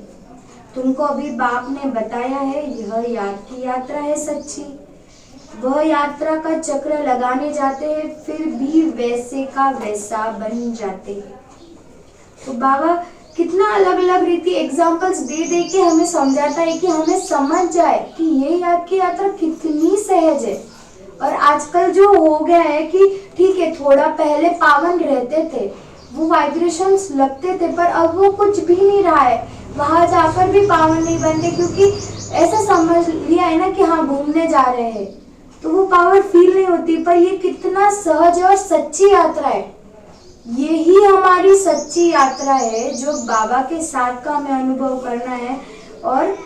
तुमको अभी बाप ने बताया है, यह याद की यात्रा है सच्ची। वह यात्रा का चक्र लगाने जाते हैं, फिर भी वैसे का वैसा बन जाते हैं। तो बाबा कितना अलग अलग रीति एग्जाम्पल्स दे दे के हमें समझाता है कि हमें समझ जाए कि ये याद की यात्रा कितनी सहज है। और आजकल जो हो गया है कि ठीक है, थोड़ा पहले पावन रहते थे, वो वाइब्रेशंस लगते थे, पर अब वो कुछ भी नहीं रहा है। वहां जाकर भी पावन नहीं बनते, क्योंकि ऐसा समझ लिया है ना कि हाँ घूमने जा रहे हैं, तो वो पावर फील नहीं होती। पर ये कितना सहज और सच्ची यात्रा है। यही हमारी सच्ची यात्रा है, जो बाबा के साथ का हमें अनुभव करना है। और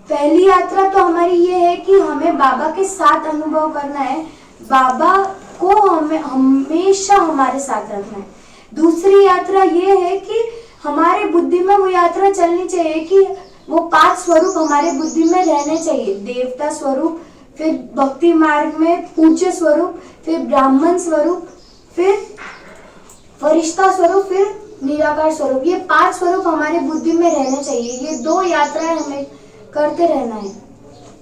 पहली यात्रा तो हमारी ये है कि हमें बाबा के साथ अनुभव करना है, बाबा को हमें हमेशा हमारे साथ रखना है। दूसरी यात्रा ये है कि हमारे बुद्धि में वो यात्रा चलनी चाहिए कि वो 5 स्वरूप हमारे बुद्धि में रहने चाहिए। देवता स्वरूप, फिर भक्ति मार्ग में पूज्य स्वरूप, फिर ब्राह्मण स्वरूप, फिर फरिश्ता स्वरूप, फिर निराकार स्वरूप। ये 5 स्वरूप हमारे बुद्धि में रहने चाहिए। ये 2 यात्राएं हमें करते रहना है।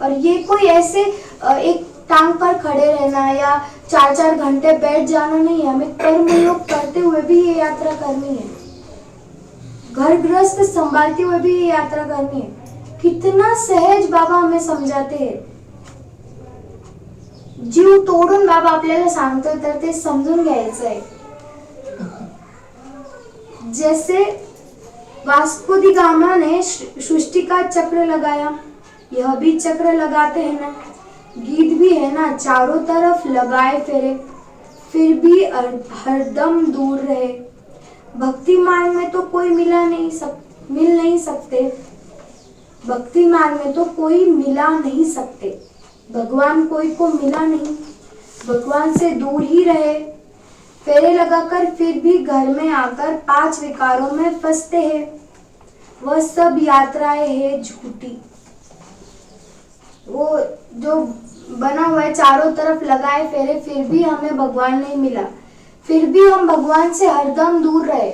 और ये कोई ऐसे एक टांग पर खड़े रहना या 4-4 घंटे बैठ जाना नहीं है। हमें कर्म योग करते हुए भी ये यात्रा करनी है, घर गृहस्थ संभालते हुए भी ये यात्रा करनी है। कितना सहज बाबा हमें समझाते हैं। जीव तोडून बाबा आपल्याला सांगतो, तर ते समजून घ्यायचं आहे। जैसे वास्को दी गामा ने सृष्टि का चक्र लगाया, यह भी चक्र लगाते हैं ना। गीत भी है ना, चारों तरफ लगाए फेरे, फिर भी हरदम दूर रहे। भक्ति मार्ग में तो कोई मिल नहीं सकते। भक्ति मार्ग में तो कोई मिला नहीं सकते। भगवान कोई को मिला नहीं, भगवान से दूर ही रहे। फेरे लगाकर फिर भी घर में आकर 5 विकारों में फंसते हैं। वह सब यात्राएं है झूठी। वो जो बना हुआ है चारों तरफ लगाए फेरे, फिर भी हमें भगवान नहीं मिला, फिर भी हम भगवान से हरदम दूर रहे।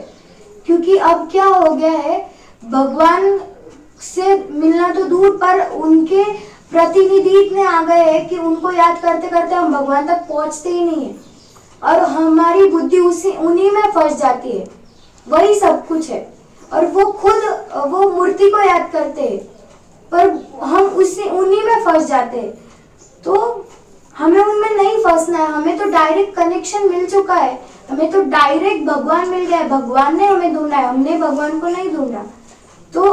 क्योंकि अब क्या हो गया है, भगवान से मिलना तो दूर, पर उनके प्रतिनिधि इतने आ गए हैं कि उनको याद करते करते हम भगवान तक पहुंचते ही नहीं है। और हमारी बुद्धि उन्हीं में फंस जाती है, वही सब कुछ है। और वो खुद वो मूर्ति को याद करते हैं, पर हम उन्हीं में फंस जाते हैं। तो हमें उनमें नहीं फंसना है। हमें तो डायरेक्ट कनेक्शन मिल चुका है, हमें तो डायरेक्ट भगवान मिल गया है। भगवान ने हमें ढूंढा है, हमने भगवान को नहीं ढूंढा। तो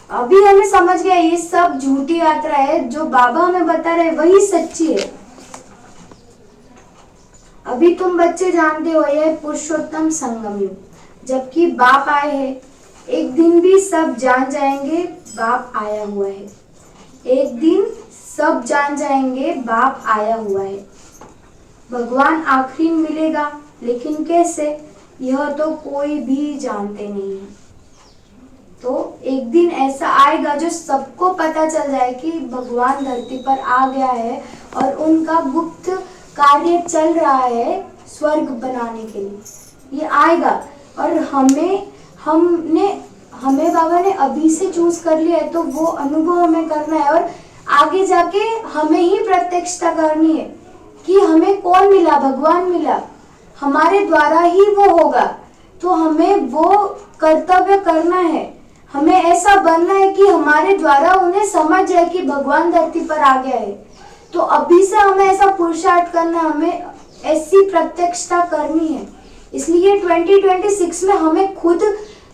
अभी हमें समझ गया ये सब झूठी यात्रा है। जो बाबा हमें बता रहे वही सच्ची है। अभी तुम बच्चे जानते हो ये पुरुषोत्तम संगम युग, जबकि बाप आए हैं। एक दिन भी सब जान जाएंगे बाप आया हुआ है। एक दिन सब जान जाएंगे बाप आया हुआ है। भगवान आखिरी में मिलेगा, लेकिन कैसे, यह तो कोई भी जानते नहीं है। तो एक दिन ऐसा आएगा जो सबको पता चल जाए कि भगवान धरती पर आ गया है और उनका गुप्त कार्य चल रहा है स्वर्ग बनाने के लिए। ये आएगा और हमें बाबा ने अभी से चूज कर लिया है, तो वो अनुभव हमें करना है और आगे जाके हमें ही प्रत्यक्षता करनी है कि हमें कौन मिला, भगवान मिला, हमारे द्वारा ही वो होगा। तो हमें वो कर्तव्य करना है। हमें ऐसा बनना है कि हमारे द्वारा उन्हें समझ जाए कि भगवान धरती पर आ गया है। तो अभी से हमें ऐसा पुरुषार्थ करना, हमें ऐसी प्रत्यक्षता करनी है। इसलिए 2026 में हमें खुद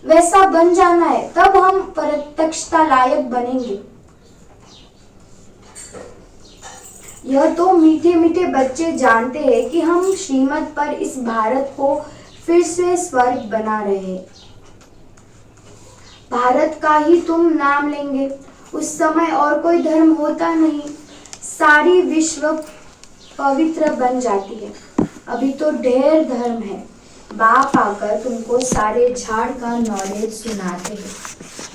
वैसा बन जाना है, तब हम प्रत्यक्षता लायक बनेंगे। यह तो मीठे मीठे बच्चे जानते हैं कि हम श्रीमत पर इस भारत को फिर से स्वर्ग बना रहे हैं। भारत का ही तुम नाम लेंगे, उस समय और कोई धर्म होता नहीं, सारी विश्व पवित्र बन जाती है। अभी तो ढेर धर्म है। बाप आकर तुमको सारे झाड़ का नॉलेज सुनाते हैं,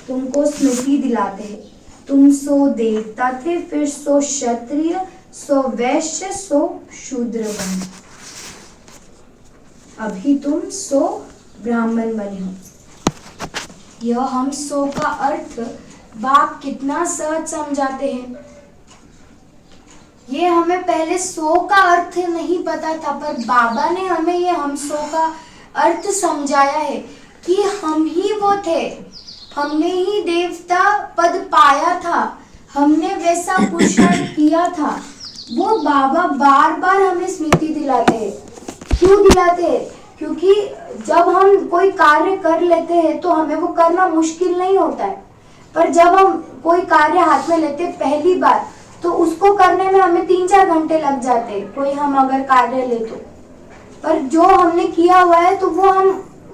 तुमको स्मृति दिलाते हैं। तुम सो देवता थे, फिर सो क्षत्रिय, सो वैश्य, सो शूद्र बने। अभी तुम सो ब्राह्मण बने हो। यह हम सो का अर्थ बाप कितना सहज समझाते हैं। ये हमें पहले सो का अर्थ नहीं पता था, पर बाबा ने हमें ये हम सो का अर्थ समझाया है कि हम ही वो थे, हमने ही देवता पद पाया था, हमने वैसा पुरुषार्थ किया था। वो बाबा बार बार हमें स्मृति दिलाते हैं। क्यों दिलाते हैं? क्योंकि जब हम कोई कार्य कर लेते हैं तो हमें वो करना मुश्किल नहीं होता है, पर जब हम कोई कार्य हाथ में लेते हैं पहली बार, तो उसको करने में हमें 3-4 घंटे लग जाते हैं, कोई हम अगर कार्य ले तो। पर जो हमने किया हुआ है तो वो हम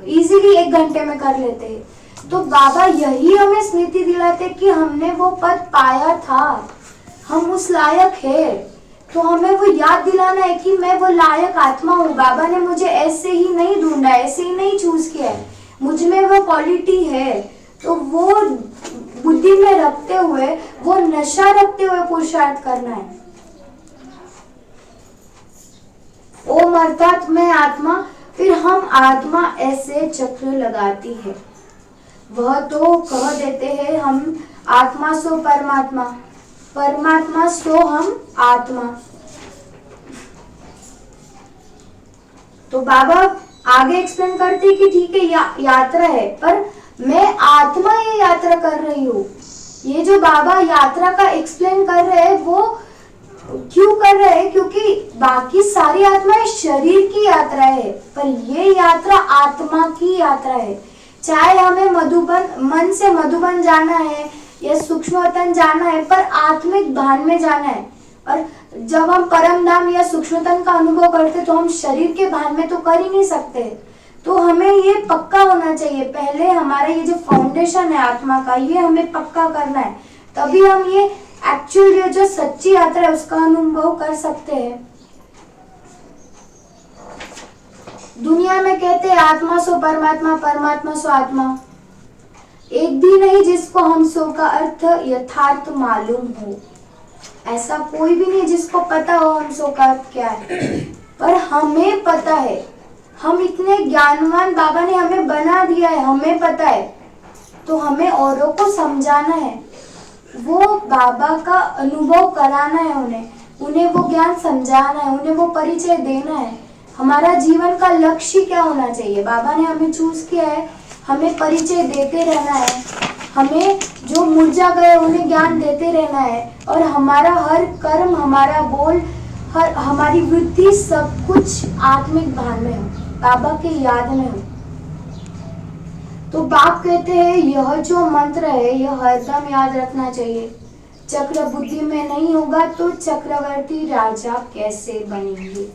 इजीली 1 घंटे में कर लेते हैं। तो बाबा यही हमें स्मृति दिलाते कि हमने वो पद पाया था, हम उस लायक है। तो हमें वो याद दिलाना है कि मैं वो लायक आत्मा हूँ। बाबा ने मुझे ऐसे ही नहीं ढूंढा, ऐसे ही नहीं चूज किया है, मुझ में वो क्वालिटी है। तो वो बुद्धि में रखते हुए, वो नशा रखते हुए पुरुषार्थ करना है। ओम अर्थात मैं आत्मा, फिर हम आत्मा ऐसे चक्र लगाती है। वह तो कह देते हैं हम आत्मा सो परमात्मा, परमात्मा सो हम आत्मा। तो बाबा आगे एक्सप्लेन करते कि ठीक है यात्रा है, पर मैं आत्मा ये यात्रा कर रही हूँ। ये जो बाबा यात्रा का एक्सप्लेन कर रहे हैं वो क्यों कर रहे हैं? क्योंकि बाकी सारी आत्माएं शरीर की यात्रा है, पर ये यात्रा आत्मा की यात्रा है। चाहे हमें मधुबन, मन से मधुबन जाना है या सूक्ष्मतन जाना है, पर आत्मिक भान में जाना है। और जब हम परम धाम या सूक्ष्मतन का अनुभव करते तो हम शरीर के भान में तो कर ही नहीं सकते। तो हमें ये पक्का होना चाहिए, पहले हमारा ये जो फाउंडेशन है आत्मा का, ये हमें पक्का करना है, तभी हम ये एक्चुअल ये जो सच्ची यात्रा है उसका अनुभव कर सकते हैं। दुनिया में कहते हैं आत्मा सो परमात्मा, परमात्मा सो आत्मा। एक भी नहीं जिसको हम सो का अर्थ यथार्थ मालूम हो। ऐसा कोई भी नहीं जिसको पता हो हम सो का अर्थ क्या है, पर हमें पता है। हम इतने ज्ञानवान, बाबा ने हमें बना दिया है, हमें पता है। तो हमें औरों को समझाना है, वो बाबा का अनुभव कराना है, उन्हें वो ज्ञान समझाना है, उन्हें वो परिचय देना है। हमारा जीवन का लक्ष्य क्या होना चाहिए? बाबा ने हमें चूज किया है, हमें परिचय देते रहना है, हमें जो मुरझा गए उन्हें ज्ञान देते रहना है, और हमारा हर कर्म, हमारा बोल, हमारी वृत्ति सब कुछ आत्मिक भान में हो, बाबा के याद में हो। तो बाप कहते हैं यह जो मंत्र है यह हरदम याद रखना चाहिए। चक्र बुद्धि में नहीं होगा तो चक्रवर्ती राजा कैसे बनेंगे?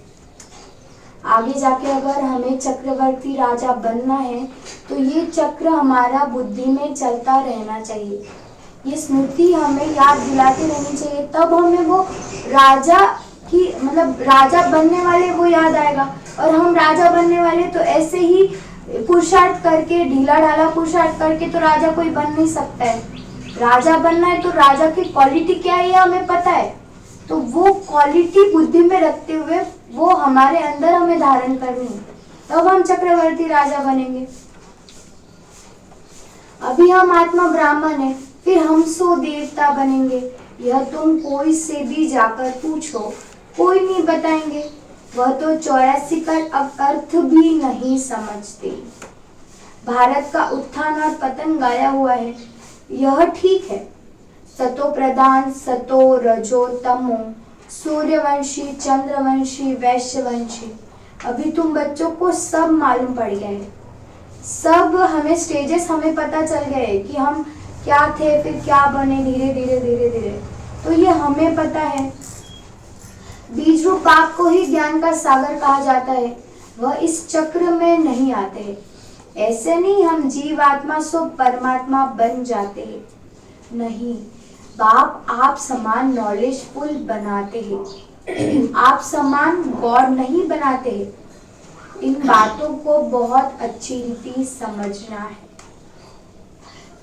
आगे जाके अगर हमें चक्रवर्ती राजा बनना है तो ये चक्र हमारा बुद्धि में चलता रहना चाहिए। ये स्मृति हमें याद दिलाती रहनी चाहिए, तब हमें वो राजा की, मतलब राजा बनने वाले वो याद आएगा। और हम राजा बनने वाले तो ऐसे ही पुरुषार्थ करके, ढीला ढाला पुरुषार्थ करके तो राजा कोई बन नहीं सकता है। राजा बनना है तो राजा की क्वालिटी क्या है हमें पता है, तो वो क्वालिटी बुद्धि में रखते हुए वो हमारे अंदर हमें धारण करनी है, तब हम चक्रवर्ती राजा बनेंगे। अभी हम आत्मा ब्राह्मण है, फिर हम सो देवता बनेंगे। यह तुम कोई से भी जाकर पूछो, कोई नहीं बताएंगे। वह तो 84 का अर्थ भी नहीं समझते। भारत का उत्थान और पतन गाया हुआ है, यह ठीक है। सतो प्रधान, सतो रजो तमो, सूर्यवंशी, चंद्रवंशी, वैश्यवंशी। अभी तुम बच्चों को सब मालूम पड़ गया है। सब हमें स्टेजेस हमें पता चल गए कि हम क्या थे फिर क्या बने, धीरे धीरे धीरे धीरे। तो ये हमें पता है। बीज रूप बाप को ही ज्ञान का सागर कहा जाता है। वह इस चक्र में नहीं आते हैं। ऐसे नहीं हम जीवात्मा सो परमात्मा बन जाते हैं, नहीं। बाप आप समान नॉलेजफुल बनाते हैं, आप समान गॉड नहीं बनाते हैं। इन बातों को बहुत अच्छी रीति समझना है,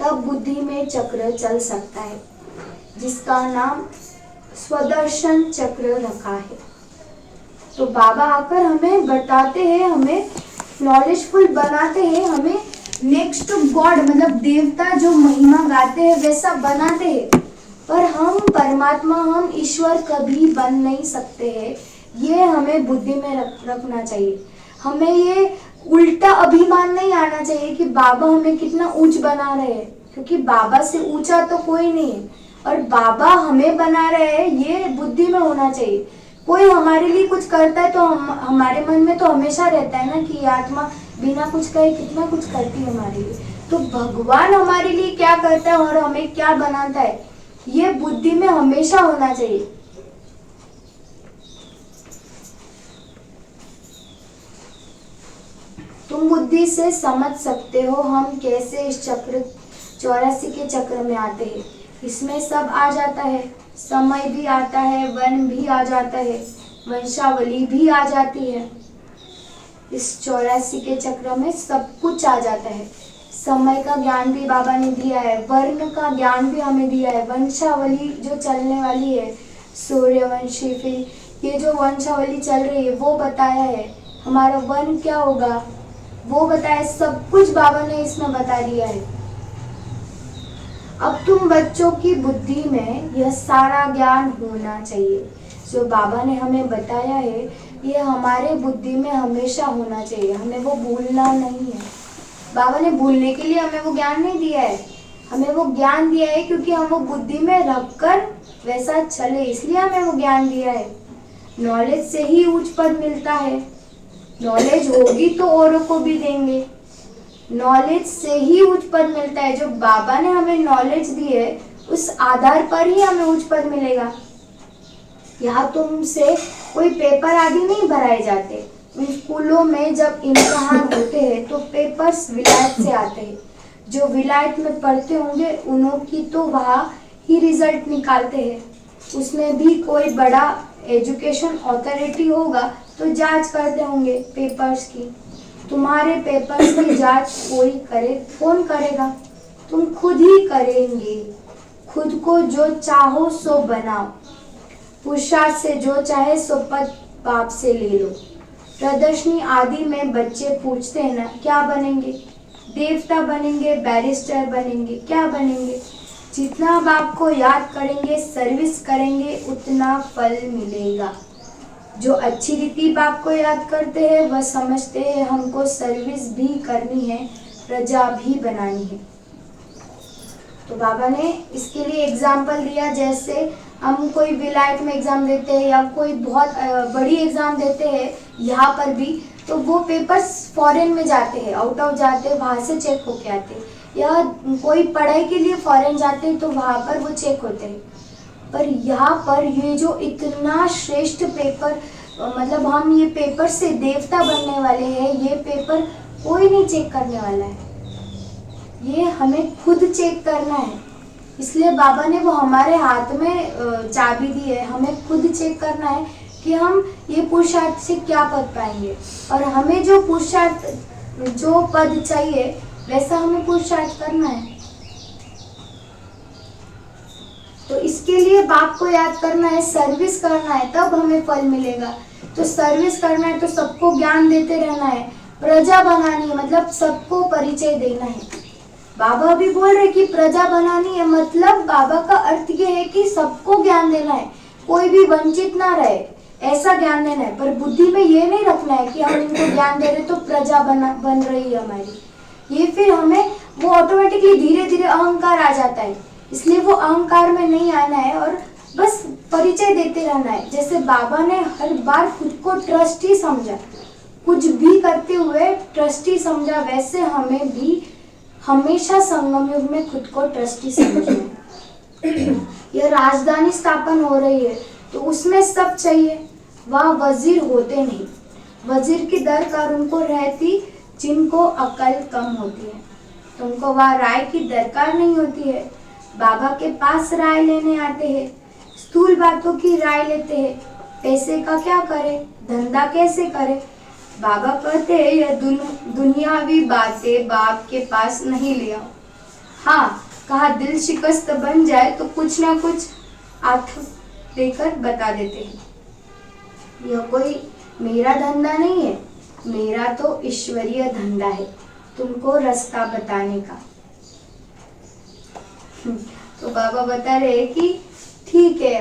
तब बुद्धि में चक्र चल सकता है, जिसका नाम स्वदर्शन चक्र रखा है। तो बाबा आकर हमें बताते हैं, हमें नॉलेजफुल बनाते हैं, हमें नेक्स्ट टू गॉड मतलब देवता जो महिमा गाते हैं वैसा बनाते हैं। पर हम परमात्मा, हम ईश्वर कभी बन नहीं सकते हैं। ये हमें बुद्धि में रखना चाहिए। हमें ये उल्टा अभिमान नहीं आना चाहिए कि बाबा हमें कितना ऊंच बना रहे हैं, क्योंकि बाबा से ऊंचा तो कोई नहीं है और बाबा हमें बना रहे हैं, ये बुद्धि में होना चाहिए। कोई हमारे लिए कुछ करता है तो हमारे मन में तो हमेशा रहता है ना कि ये आत्मा बिना कुछ कहे कितना कुछ करती है हमारे लिए। तो भगवान हमारे लिए क्या करता है और हमें क्या बनाता है, ये बुद्धि में हमेशा होना चाहिए। तुम बुद्धि से समझ सकते हो हम कैसे इस चक्र 84 के चक्र में आते हैं। इसमें सब आ जाता है, समय भी आता है, वन भी आ जाता है, वंशावली भी आ जाती है। इस 84 के चक्र में सब कुछ आ जाता है। समय का ज्ञान भी बाबा ने दिया है, वर्ण का ज्ञान भी हमें दिया है, वंशावली जो चलने वाली है, सूर्यवंशी, फिर ये जो वंशावली चल रही है वो बताया है। हमारा वर्ण क्या होगा वो बताया, सब कुछ बाबा ने इसमें बता दिया है। अब तुम बच्चों की बुद्धि में यह सारा ज्ञान होना चाहिए जो बाबा ने हमें बताया है। ये हमारे बुद्धि में हमेशा होना चाहिए, हमें वो भूलना नहीं है। बाबा ने भूलने के लिए हमें वो ज्ञान नहीं दिया है, हमें वो ज्ञान दिया है क्योंकि हम वो बुद्धि में रखकर वैसा चले, इसलिए हमें वो ज्ञान दिया है। नॉलेज से ही उच्च पद मिलता है, नॉलेज होगी तो औरों को भी देंगे। नॉलेज से ही उच्च पद मिलता है। जो बाबा ने हमें नॉलेज दी है उस आधार पर ही हमें उच्च पद मिलेगा। यहाँ तुमसे कोई पेपर आदि नहीं भराए जाते। स्कूलों में जब इम्तिहान होते हैं तो पेपर्स विलायत से आते हैं। जो विलायत में पढ़ते होंगे उन्हों की तो वहाँ ही रिजल्ट निकालते हैं। उसमें भी कोई बड़ा एजुकेशन अथॉरिटी होगा तो जांच करते होंगे पेपर्स की। तुम्हारे पेपर्स की जांच कोई करे, कौन करेगा? तुम खुद ही करेंगे। खुद को जो चाहो सो बनाओ, पुरुषार्थ से जो चाहे सो पद बाप से ले लो। प्रदर्शनी आदि में बच्चे पूछते हैं ना, क्या बनेंगे? देवता बनेंगे, बैरिस्टर बनेंगे, क्या बनेंगे? जितना बाप को याद करेंगे, सर्विस करेंगे, उतना फल मिलेगा। जो अच्छी रीति बाप को याद करते हैं वह समझते हैं हमको सर्विस भी करनी है, प्रजा भी बनानी है। तो बाबा ने इसके लिए एग्जाम्पल दिया, जैसे हम कोई विलायत में एग्जाम देते हैं या कोई बहुत बड़ी एग्जाम देते हैं यहाँ पर भी, तो वो पेपर्स फॉरेन में जाते हैं, आउट ऑफ जाते हैं, वहाँ से चेक होके आते हैं। या कोई पढ़ाई के लिए फॉरेन जाते हैं तो वहाँ पर वो चेक होते हैं। पर यहाँ पर ये जो इतना श्रेष्ठ पेपर, मतलब हम ये पेपर से देवता बनने वाले हैं, ये पेपर कोई नहीं चेक करने वाला है, ये हमें खुद चेक करना है। इसलिए बाबा ने वो हमारे हाथ में चाबी दी है, हमें खुद चेक करना है कि हम ये पुरुषार्थ से क्या पद पाएंगे, और हमें जो पुरुषार्थ जो पद चाहिए वैसा हमें पुरुषार्थ करना है। तो इसके लिए बाप को याद करना है, सर्विस करना है, तब हमें फल मिलेगा। तो सर्विस करना है तो सबको ज्ञान देते रहना है, प्रजा बनानी है, मतलब सबको परिचय देना है। बाबा भी बोल रहे कि प्रजा बनानी है, मतलब बाबा का अर्थ ये है कि सबको ज्ञान देना है, कोई भी वंचित ना रहे, ऐसा ज्ञान देना है। पर बुद्धि में ये नहीं रखना है कि हम इनको ज्ञान दे रहे तो प्रजा बन रही है हमारी। ये फिर हमें वो ऑटोमेटिकली धीरे धीरे अहंकार आ जाता है, इसलिए वो अहंकार में नहीं आना है और बस परिचय देते रहना है। जैसे बाबा ने हर बार खुद को ट्रस्टी समझा, कुछ भी करते हुए ट्रस्टी समझा, वैसे हमें भी हमेशा संगम युग में खुद को ट्रस्टी समझना है। यह राजधानी स्थापन हो रही है तो उसमें सब चाहिए, वह वजीर होते नहीं, वजीर की दरकार उनको रहती जिनको अकल कम होती है। तुमको वह राय की दरकार नहीं होती है। बाबा के पास राय लेने आते हैं, स्थूल बातों की राय लेते हैं, पैसे का क्या करे, धंधा कैसे करे। बाबा कहते हैं यह दुनियावी बातें बाप के पास नहीं ले आओ। हाँ, कहा दिल शिकस्त बन जाए तो कुछ ना कुछ हाथ देकर बता देते हैं। यह कोई मेरा धंधा नहीं है, मेरा तो ईश्वरीय धंधा है, तुमको रास्ता बताने का। तो बाबा बता रहे हैं कि ठीक है,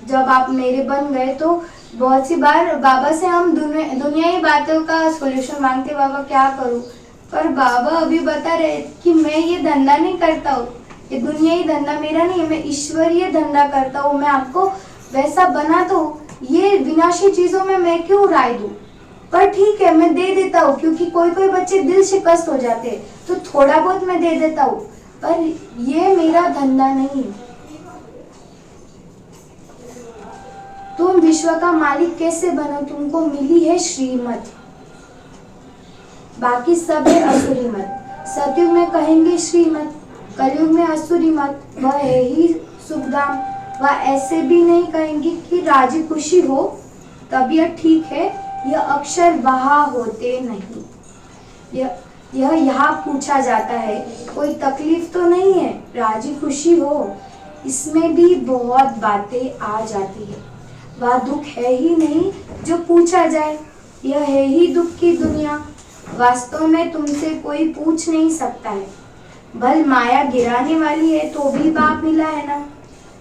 जब आप मेरे बन गए तो बहुत सी बार बाबा से हम दुनियाई बातों का सॉल्यूशन मांगते, बाबा क्या करूं, पर बाबा अभी बता रहे कि मैं ये धंधा नहीं करता हूँ, ये दुनियाई धंधा मेरा नहीं है, मैं ईश्वरीय धंधा करता हूँ। मैं आपको वैसा बनाता हूँ, ये विनाशी चीजों में मैं क्यों राय दूं। पर ठीक है, मैं दे देता हूँ, क्योंकि कोई कोई बच्चे दिल शिकस्त हो जाते हैं तो थोड़ा बहुत मैं दे देता हूँ, पर ये मेरा धंधा नहीं है। तुम विश्व का मालिक कैसे बनो, तुमको मिली है श्रीमत, बाकी सब है असुरी मत। सतयुग में कहेंगे श्रीमत, कलयुग में असुरी मत, वह है ही सुखधाम। वह ऐसे भी नहीं कहेंगे कि राजी खुशी हो, तबीयत ठीक है, यह अक्षर वहाँ होते नहीं। यह यहाँ पूछा जाता है, कोई तकलीफ तो नहीं है, राजी खुशी हो, इसमें भी बहुत बातें आ जाती है। वह दुख है ही नहीं जो पूछा जाए, यह है ही दुख की दुनिया, वास्तव में तुमसे कोई पूछ नहीं सकता है। भल माया गिराने वाली है तो भी बाप मिला है ना।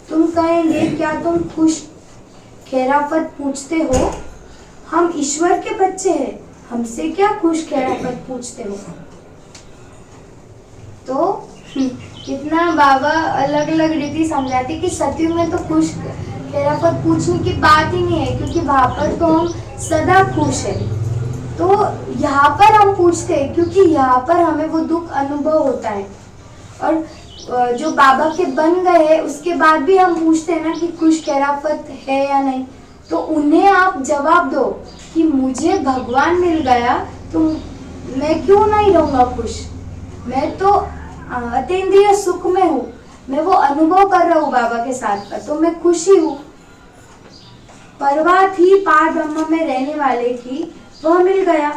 तुम कहेंगे क्या तुम खुश खैराफत पूछते हो, हम ईश्वर के बच्चे हैं, हमसे क्या खुश खैराफत पूछते हो। तो कितना बाबा अलग अलग रीति समझाते कि सतयुग में तो खुश खैराफत पूछने की बात ही नहीं है, क्योंकि वहां पर तो हम सदा खुश है। तो यहाँ पर हम पूछते हैं क्योंकि यहाँ पर हमें वो दुख अनुभव होता है, और जो बाबा के बन गए हैं उसके बाद भी हम पूछते हैं ना कि खुश खैराफत है या नहीं। तो उन्हें आप जवाब दो कि मुझे भगवान मिल गया तो मैं क्यों नहीं रहूंगा खुश। मैं तो अतीन्द्रिय सुख में हूँ, मैं वो अनुभव कर रहा हूँ बाबा के साथ का, तो मैं खुशी हूँ। परवाह थी पार ब्रह्म में रहने वाले की, वह मिल गया,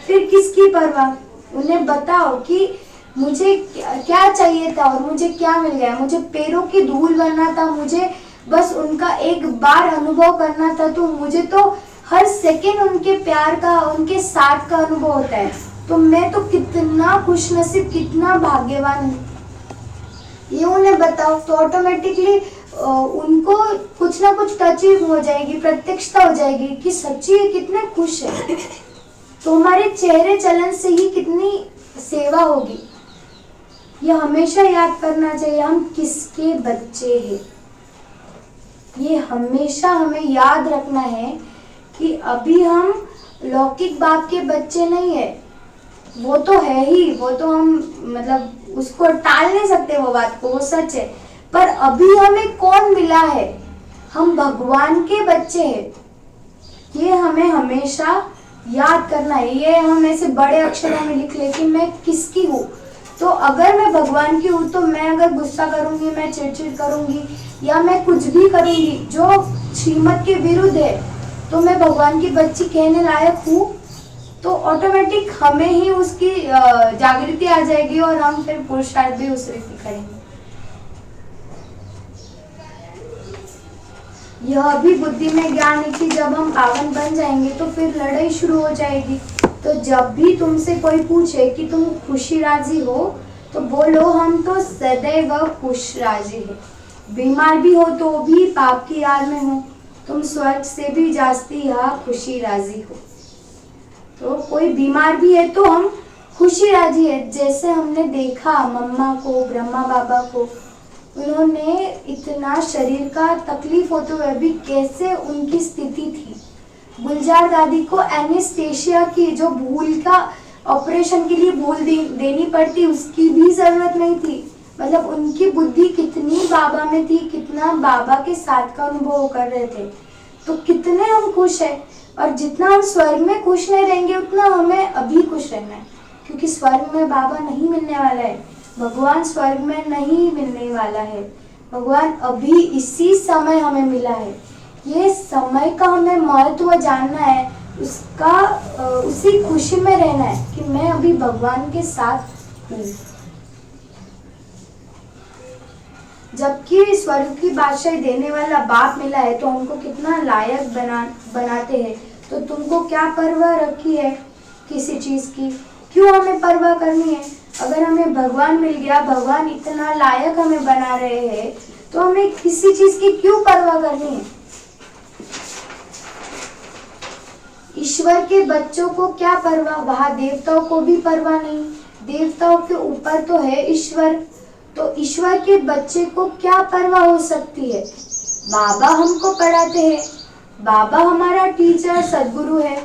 फिर किसकी परवाह। उन्हें बताओ कि मुझे क्या चाहिए था और मुझे क्या मिल गया। मुझे पैरों की धूल बनना था, मुझे बस उनका एक बार अनुभव करना था, तो मुझे तो हर सेकंड उनके प्यार का, उनके साथ का अनुभव होता है। तो मैं तो कितना खुशनसीब, कितना भाग्यवान हूँ, ये उन्हें बताओ। तो ऑटोमेटिकली उनको कुछ ना कुछ टचिंग हो जाएगी, प्रत्यक्षता हो जाएगी कि सच्ची ये कितने खुश है। तो हमारे चेहरे चलन से ही कितनी सेवा होगी। ये हमेशा याद करना चाहिए, हम किसके बच्चे हैं। ये हमेशा हमें याद रखना है कि अभी हम लौकिक बाप के बच्चे नहीं है, वो तो है ही, वो तो हम मतलब उसको टाल नहीं सकते वो बात को, वो सच है। पर अभी हमें कौन मिला है, हम भगवान के बच्चे हैं। ये हमें हमेशा याद करना है। ये हम ऐसे बड़े अक्षरों में लिख ले कि मैं किसकी हूँ। तो अगर मैं भगवान की हूँ तो मैं अगर गुस्सा करूंगी, मैं चिड़चिड़ करूंगी या मैं कुछ भी करूंगी जो श्रीमत के विरुद्ध है, तो मैं भगवान की बच्ची कहने लायक हूँ। तो ऑटोमेटिक हमें ही उसकी जागृति आ जाएगी और हम फिर पुरुषार्थ भी उस रीति करेंगे। यह भी बुद्धि में ज्ञान है कि जब हम पावन बन जाएंगे तो फिर लड़ाई शुरू हो जाएगी। तो जब भी तुमसे कोई पूछे कि तुम खुशी राजी हो, तो बोलो हम तो सदैव खुश राजी है। बीमार भी हो तो भी पाप की याद में हो, तुम स्वर्ग से भी जास्ती यहाँ खुशी राजी हो। तो कोई बीमार भी है तो हम खुशी राजी है। जैसे हमने देखा मम्मा को, ब्रह्मा बाबा को, उन्होंने इतना शरीर का तकलीफ होते हुए भी कैसे उनकी स्थिति थी। गुलजार दादी को एनेस्थेशिया की जो भूल का ऑपरेशन के लिए भूल देनी पड़ती, उसकी भी जरूरत नहीं थी। मतलब उनकी बुद्धि कितनी बाबा में थी, कितना बाबा के साथ का अनुभव कर रहे थे। तो कितने हम खुश हैं, और जितना हम स्वर्ग में खुश नहीं रहेंगे उतना हमें अभी खुश रहना है, क्योंकि स्वर्ग में बाबा नहीं मिलने वाला है, भगवान स्वर्ग में नहीं मिलने वाला है। भगवान अभी इसी समय हमें मिला है। ये समय का हमें महत्व जानना है, उसका उसी खुशी में रहना है कि मैं अभी भगवान के साथ हूँ। जबकि स्वर्ग की बादशाही देने वाला बाप मिला है तो हमको कितना लायक बनाते हैं। तो तुमको क्या परवाह रखी है किसी चीज की? क्यों हमें परवाह करनी है? अगर हमें भगवान मिल गया, भगवान इतना लायक हमें बना रहे हैं, तो हमें किसी चीज की क्यों परवाह करनी है? ईश्वर के बच्चों को क्या परवाह? वहां देवताओं को भी परवाह नहीं। देवताओं के ऊपर तो है ईश्वर, तो ईश्वर के बच्चे को क्या परवाह हो सकती है? बाबा हमको पढ़ाते हैं, बाबा हमारा टीचर सदगुरु है,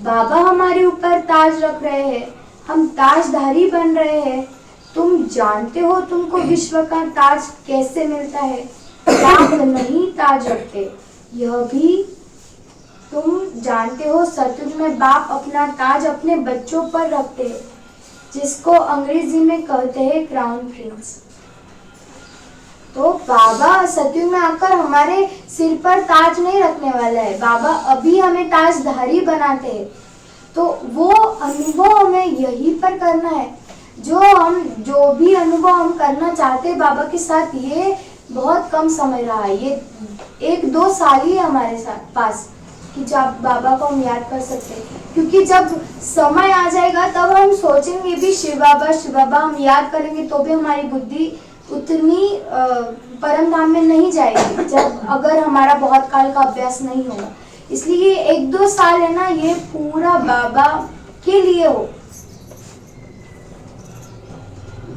बाबा हमारे ऊपर ताज रख रहे हैं, हम ताजधारी बन रहे हैं। तुम जानते हो तुमको विश्व का ताज कैसे मिलता है? बाप नहीं ताज रखते, यह भी तुम जानते हो। सतयुग में बाप अपना ताज अपने बच्चों पर रखते हैं, जिसको अंग्रेजी में कहते हैं क्राउन प्रिंस। तो बाबा सतयुग में आकर हमारे सिर पर ताज नहीं रखने वाला है, बाबा अभी हमें ताजधारी बनाते हैं। तो वो अनुभव हमें यहीं पर करना है। जो भी अनुभव हम करना चाहते हैं बाबा के साथ, ये बहुत कम समय रहा है, ये 1-2 साल ही है हमारे साथ पास कि जब बाबा को हम याद कर सकते हैं। क्योंकि जब समय आ जाएगा तब हम सोचेंगे भी शिव बाबा हम याद करेंगे तो भी हमारी बुद्धि उतनी परम धाम में नहीं जाएगी, जब अगर हमारा बहुत काल का अभ्यास नहीं होगा। इसलिए 1-2 साल है ना, ये पूरा बाबा के लिए हो।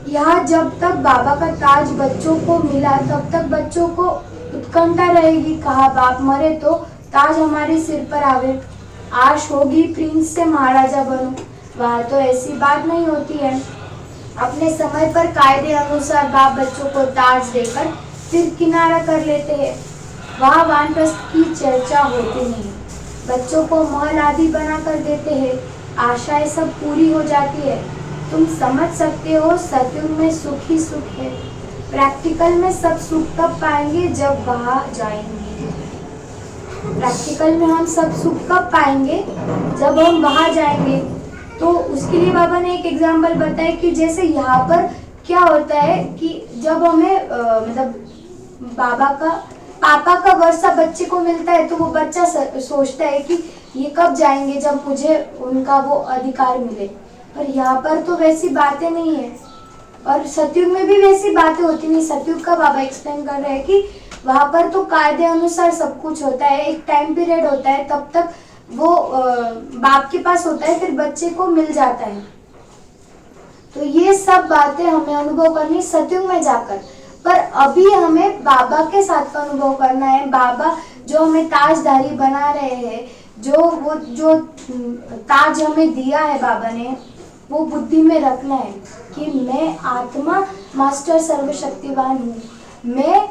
यहाँ जब तक बाबा का ताज बच्चों को मिला तब तक बच्चों को उत्कंठा रहेगी, कहा बाप मरे तो ताज हमारे सिर पर आवे, आश होगी प्रिंस से महाराजा बनूं। वहाँ तो ऐसी बात नहीं होती है। अपने समय पर कायदे अनुसार बाप बच्चों को ताज देकर फिर किनारा कर लेते हैं। वहाँ वानप्रस्थ की चर्चा होती नहीं, बच्चों को महल आदि बना कर देते हैं, आशाएं सब पूरी हो जाती है। तुम समझ सकते हो सतयुग में सुख ही सुख है। प्रैक्टिकल में सब सुख तब पाएंगे जब वहाँ जाएंगे। प्रैक्टिकल में हम सब सुख कब पाएंगे? जब हम वहाँ जाएंगे। तो उसके लिए बाबा ने एक एग्जाम्पल बताया कि जैसे यहाँ पर क्या होता है कि जब हमें मतलब पापा का वर्षा बच्चे को मिलता है तो वो बच्चा सोचता है कि ये कब जाएंगे जब मुझे उनका वो अधिकार मिले। पर यहाँ पर तो वैसी बातें नहीं है, और सतयुग में भी वैसी बातें होती नहीं। सतयुग का बाबा एक्सप्लेन कर रहे हैं कि वहाँ पर तो कायदे अनुसार सब कुछ होता है, एक टाइम पीरियड होता है, तब तक वो बाप के पास होता है, फिर बच्चे को मिल जाता है। तो ये सब बातें हमें अनुभव करनी सतयुग में जाकर, पर अभी हमें बाबा के साथ का अनुभव करना है। बाबा जो हमें ताजधारी बना रहे हैं, जो ताज हमें दिया है बाबा ने, वो बुद्धि में रखना है कि मैं आत्मा मास्टर सर्वशक्तिवान हूँ, मैं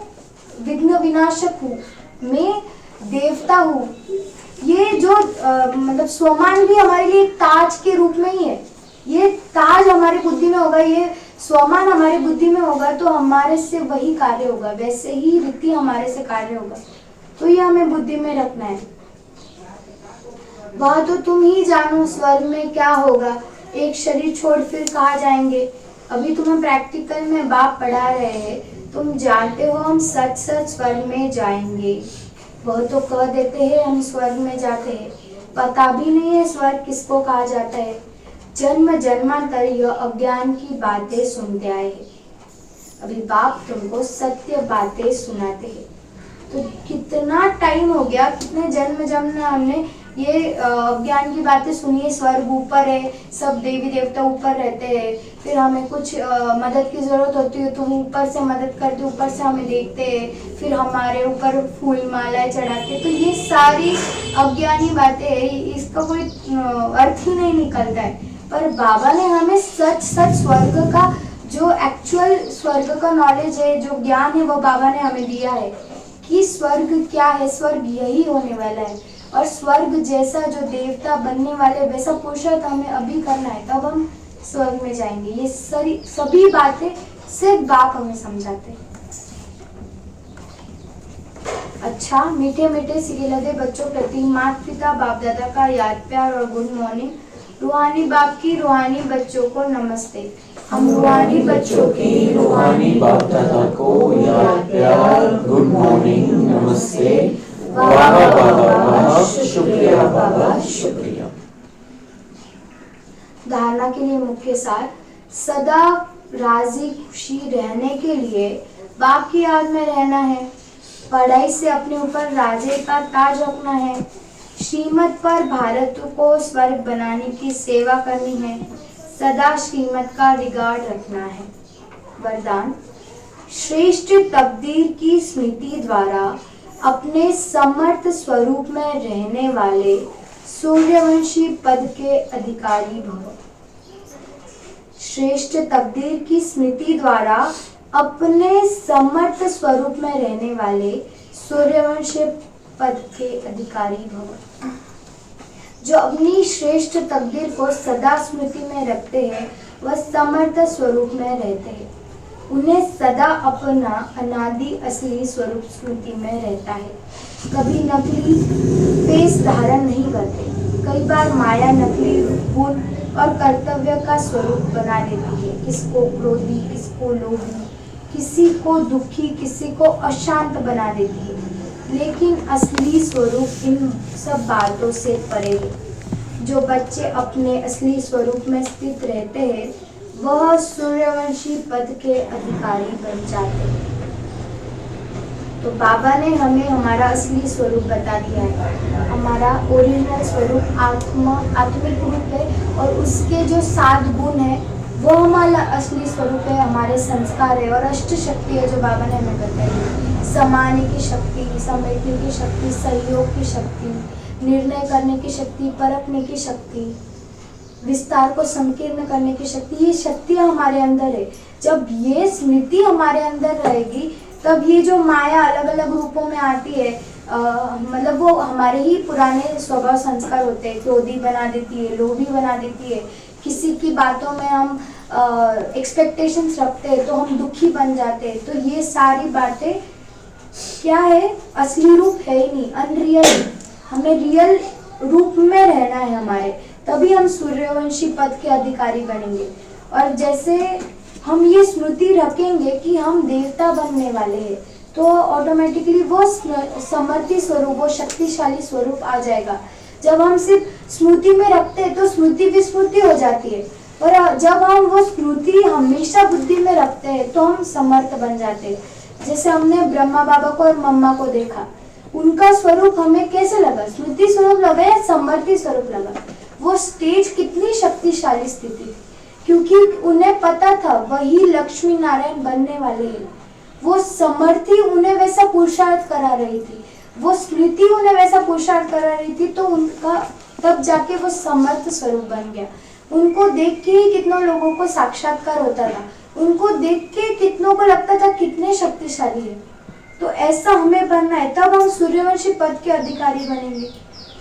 विघ्न विनाशक हूँ, मैं देवता हूँ। ये जो मतलब स्वमान भी हमारे लिए ताज के रूप में ही है। ये ताज हमारी बुद्धि में होगा, ये स्वमान हमारी बुद्धि में होगा तो हमारे से वही कार्य होगा, वैसे ही रीति हमारे से कार्य होगा। तो ये हमें बुद्धि में रखना है। वह तो तुम ही जानो स्वर्ग में क्या होगा, एक शरीर छोड़ फिर कहाँ जाएंगे। अभी तुम्हें प्रैक्टिकल में बाप पढ़ा रहे हैं, तुम जानते हो हम सच सच स्वर्ग में जाएंगे। वह तो कह देते हैं हम स्वर्ग में जाते हैं, पता भी नहीं है स्वर्ग किसको कहा जाता है। जन्म जन्मांतर यह अज्ञान की बातें सुनते आए हैं, अभी बाप तुमको सत्य बातें सुनाते हैं। तो कितना टाइम हो गया, कितने जन्म जन्म हमने ये ज्ञान की बातें सुनिए, स्वर्ग ऊपर है, सब देवी देवता ऊपर रहते हैं, फिर हमें कुछ मदद की जरूरत होती है तो हम ऊपर से मदद करते, ऊपर से हमें देखते हैं, फिर हमारे ऊपर फूल मालाएं चढ़ाते। तो ये सारी अज्ञानी बातें है, इसका कोई अर्थ ही नहीं निकलता है। पर बाबा ने हमें सच सच स्वर्ग का जो एक्चुअल स्वर्ग का नॉलेज है, जो ज्ञान है, वो बाबा ने हमें दिया है कि स्वर्ग क्या है, स्वर्ग यही होने वाला है। और स्वर्ग जैसा जो देवता बनने वाले वैसा पुरुषार्थ हमें अभी करना है, तब हम स्वर्ग में जाएंगे। ये सभी बातें सिर्फ बाप हमें समझाते हैं। अच्छा, मीठे मीठे सिलसिले बच्चों प्रति माता पिता बाप दादा का याद प्यार और गुड मॉर्निंग। रूहानी बाप की रूहानी बच्चों को नमस्ते। हम रूहानी बच्चों की रूहानी बाप दादा को याद प्यार गुड मॉर्निंग नमस्ते। वाह बाबा, शुक्रिया बाबा, शुक्रिया। धारणा के लिए मुख्य सार, सदा राजी खुशी रहने के लिए बाप की याद में रहना है, पढ़ाई से अपने ऊपर राजे का ताज रखना है, श्रीमत पर भारत को स्वर्ग बनाने की सेवा करनी है, सदा श्रीमत का रिगार्ड रखना है। वरदान, श्रेष्ठ तकदीर की स्मृति द्वारा अपने समर्थ स्वरूप में रहने वाले सूर्यवंशी पद के अधिकारी भव। श्रेष्ठ तकदीर की स्मृति द्वारा अपने समर्थ स्वरूप में रहने वाले सूर्यवंशी पद के अधिकारी भव। जो अपनी श्रेष्ठ तकदीर को सदा स्मृति में रखते हैं, वह समर्थ स्वरूप में रहते हैं। उन्हें सदा अपना अनादि असली स्वरूप स्मृति में रहता है। कभी नकली वेश धारण नहीं करते। कई बार माया नकली गुण और कर्तव्य का स्वरूप बना देती है, किसको क्रोधी, किसको लोभी, किसी को दुखी, किसी को अशांत बना देती है। लेकिन असली स्वरूप इन सब बातों से परे है। जो बच्चे अपने असली स्वरूप में स्थित रहते हैं, वह सूर्यवंशी पद के अधिकारी बन जाते हैं। तो बाबा ने हमें हमारा असली स्वरूप बता दिया है। हमारा ओरिजिनल स्वरूप आत्मिक रूप है, और उसके जो 7 गुण है वो हमारा असली स्वरूप है, हमारे संस्कार है, और अष्ट शक्ति है जो बाबा ने हमें बताई। समाने की शक्ति, समेटने की शक्ति, सहयोग की शक्ति, निर्णय करने की शक्ति, परखने की शक्ति, विस्तार को संकीर्ण करने की शक्ति, ये शक्तियाँ हमारे अंदर है। जब ये स्मृति हमारे अंदर रहेगी, तब ये जो माया अलग अलग रूपों में आती है, मतलब वो हमारे ही पुराने स्वभाव संस्कार होते हैं। क्रोधी बना देती है, लोभी बना देती है, किसी की बातों में हम एक्सपेक्टेशंस रखते हैं तो हम दुखी बन जाते हैं। तो ये सारी बातें क्या है, असली रूप है ही नहीं, अनरियल। हमें रियल रूप में रहना है हमारे, तभी हम सूर्यवंशी पद के अधिकारी बनेंगे। और जैसे हम ये स्मृति रखेंगे कि हम देवता बनने वाले हैं, तो ऑटोमेटिकली वो समर्थी स्वरूप, वो शक्तिशाली स्वरूप आ जाएगा। जब हम सिर्फ स्मृति में रखते हैं तो स्मृति विस्मृति हो जाती है, और जब हम वो स्मृति हमेशा बुद्धि में रखते हैं तो हम समर्थ बन जाते हैं। जैसे हमने ब्रह्मा बाबा को और मम्मा को देखा, उनका स्वरूप हमें कैसे लगा, स्मृति स्वरूप लगा या समर्थी स्वरूप लगा? वो स्टेज कितनी शक्तिशाली स्थिति थी, क्योंकि उन्हें पता था वही लक्ष्मी नारायण बनने वाले हैं। वो समर्थी उन्हें वैसा पुरुषार्थ करा रही थी, वो स्मृति उन्हें वैसा पुरुषार्थ करा रही थी, तो उनका तब जाके वो समर्थ स्वरूप बन गया। उनको देख के ही कितनों लोगों को साक्षात्कार होता था, उनको देख के कितनों को लगता था कितने शक्तिशाली है। तो ऐसा हमें बनना है, तब हम सूर्यवंशी पद के अधिकारी बनेंगे।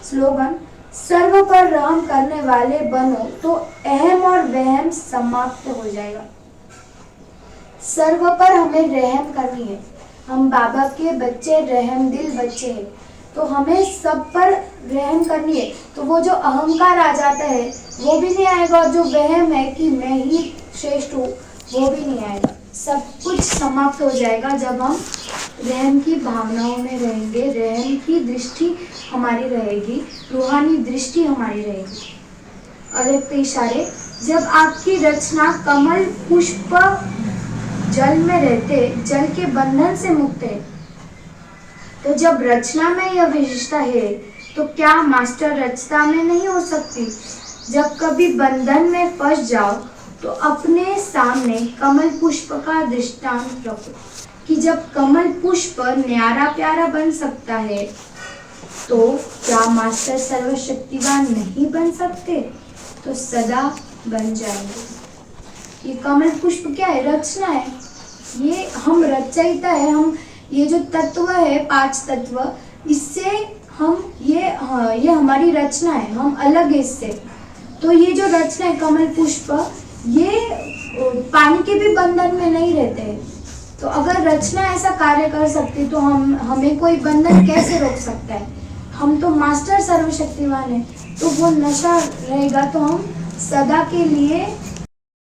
स्लोगन, सर्व पर रहम करने वाले बनो तो अहम और वहम समाप्त हो जाएगा। सर्व पर हमें रहम करनी है। हम बाबा के बच्चे, रहम दिल बच्चे हैं, तो हमें सब पर रहम करनी है। तो वो जो अहंकार आ जाता है वो भी नहीं आएगा, और जो वहम है कि मैं ही श्रेष्ठ हूँ वो भी नहीं आएगा। सब कुछ समाप्त हो जाएगा जब हम रहम की भावनाओं में रहेंगे, रहम की दृष्टि हमारी रहेगी, रूहानी दृष्टि हमारी रहेगी। अव्यक्त इशारे, जब आपकी रचना कमल पुष्प जल में रहते, जल के बंधन से मुक्त है, तो जब रचना में यह विशेषता है तो क्या मास्टर रचता में नहीं हो सकती? जब कभी बंधन में फंस जाओ तो अपने सामने कमल पुष्प का दृष्टांत रखो कि जब कमल पुष्प न्यारा प्यारा बन सकता है तो क्या मास्टर सर्वशक्तिवान नहीं बन सकते? तो सदा बन जाएंगे। ये कमल पुष्प क्या है? रचना है। ये हम रचयिता है। हम ये जो तत्व है, 5 तत्व, इससे हम ये हमारी रचना है, हम अलग है इससे। तो ये जो रचना है कमल पुष्प, ये पानी के भी बंधन में नहीं रहते हैं। तो अगर रचना ऐसा कार्य कर सकती तो हमें कोई बंधन कैसे रोक सकता है? हम तो मास्टर सर्वशक्तिवान है। तो वो नशा रहेगा तो हम सदा के लिए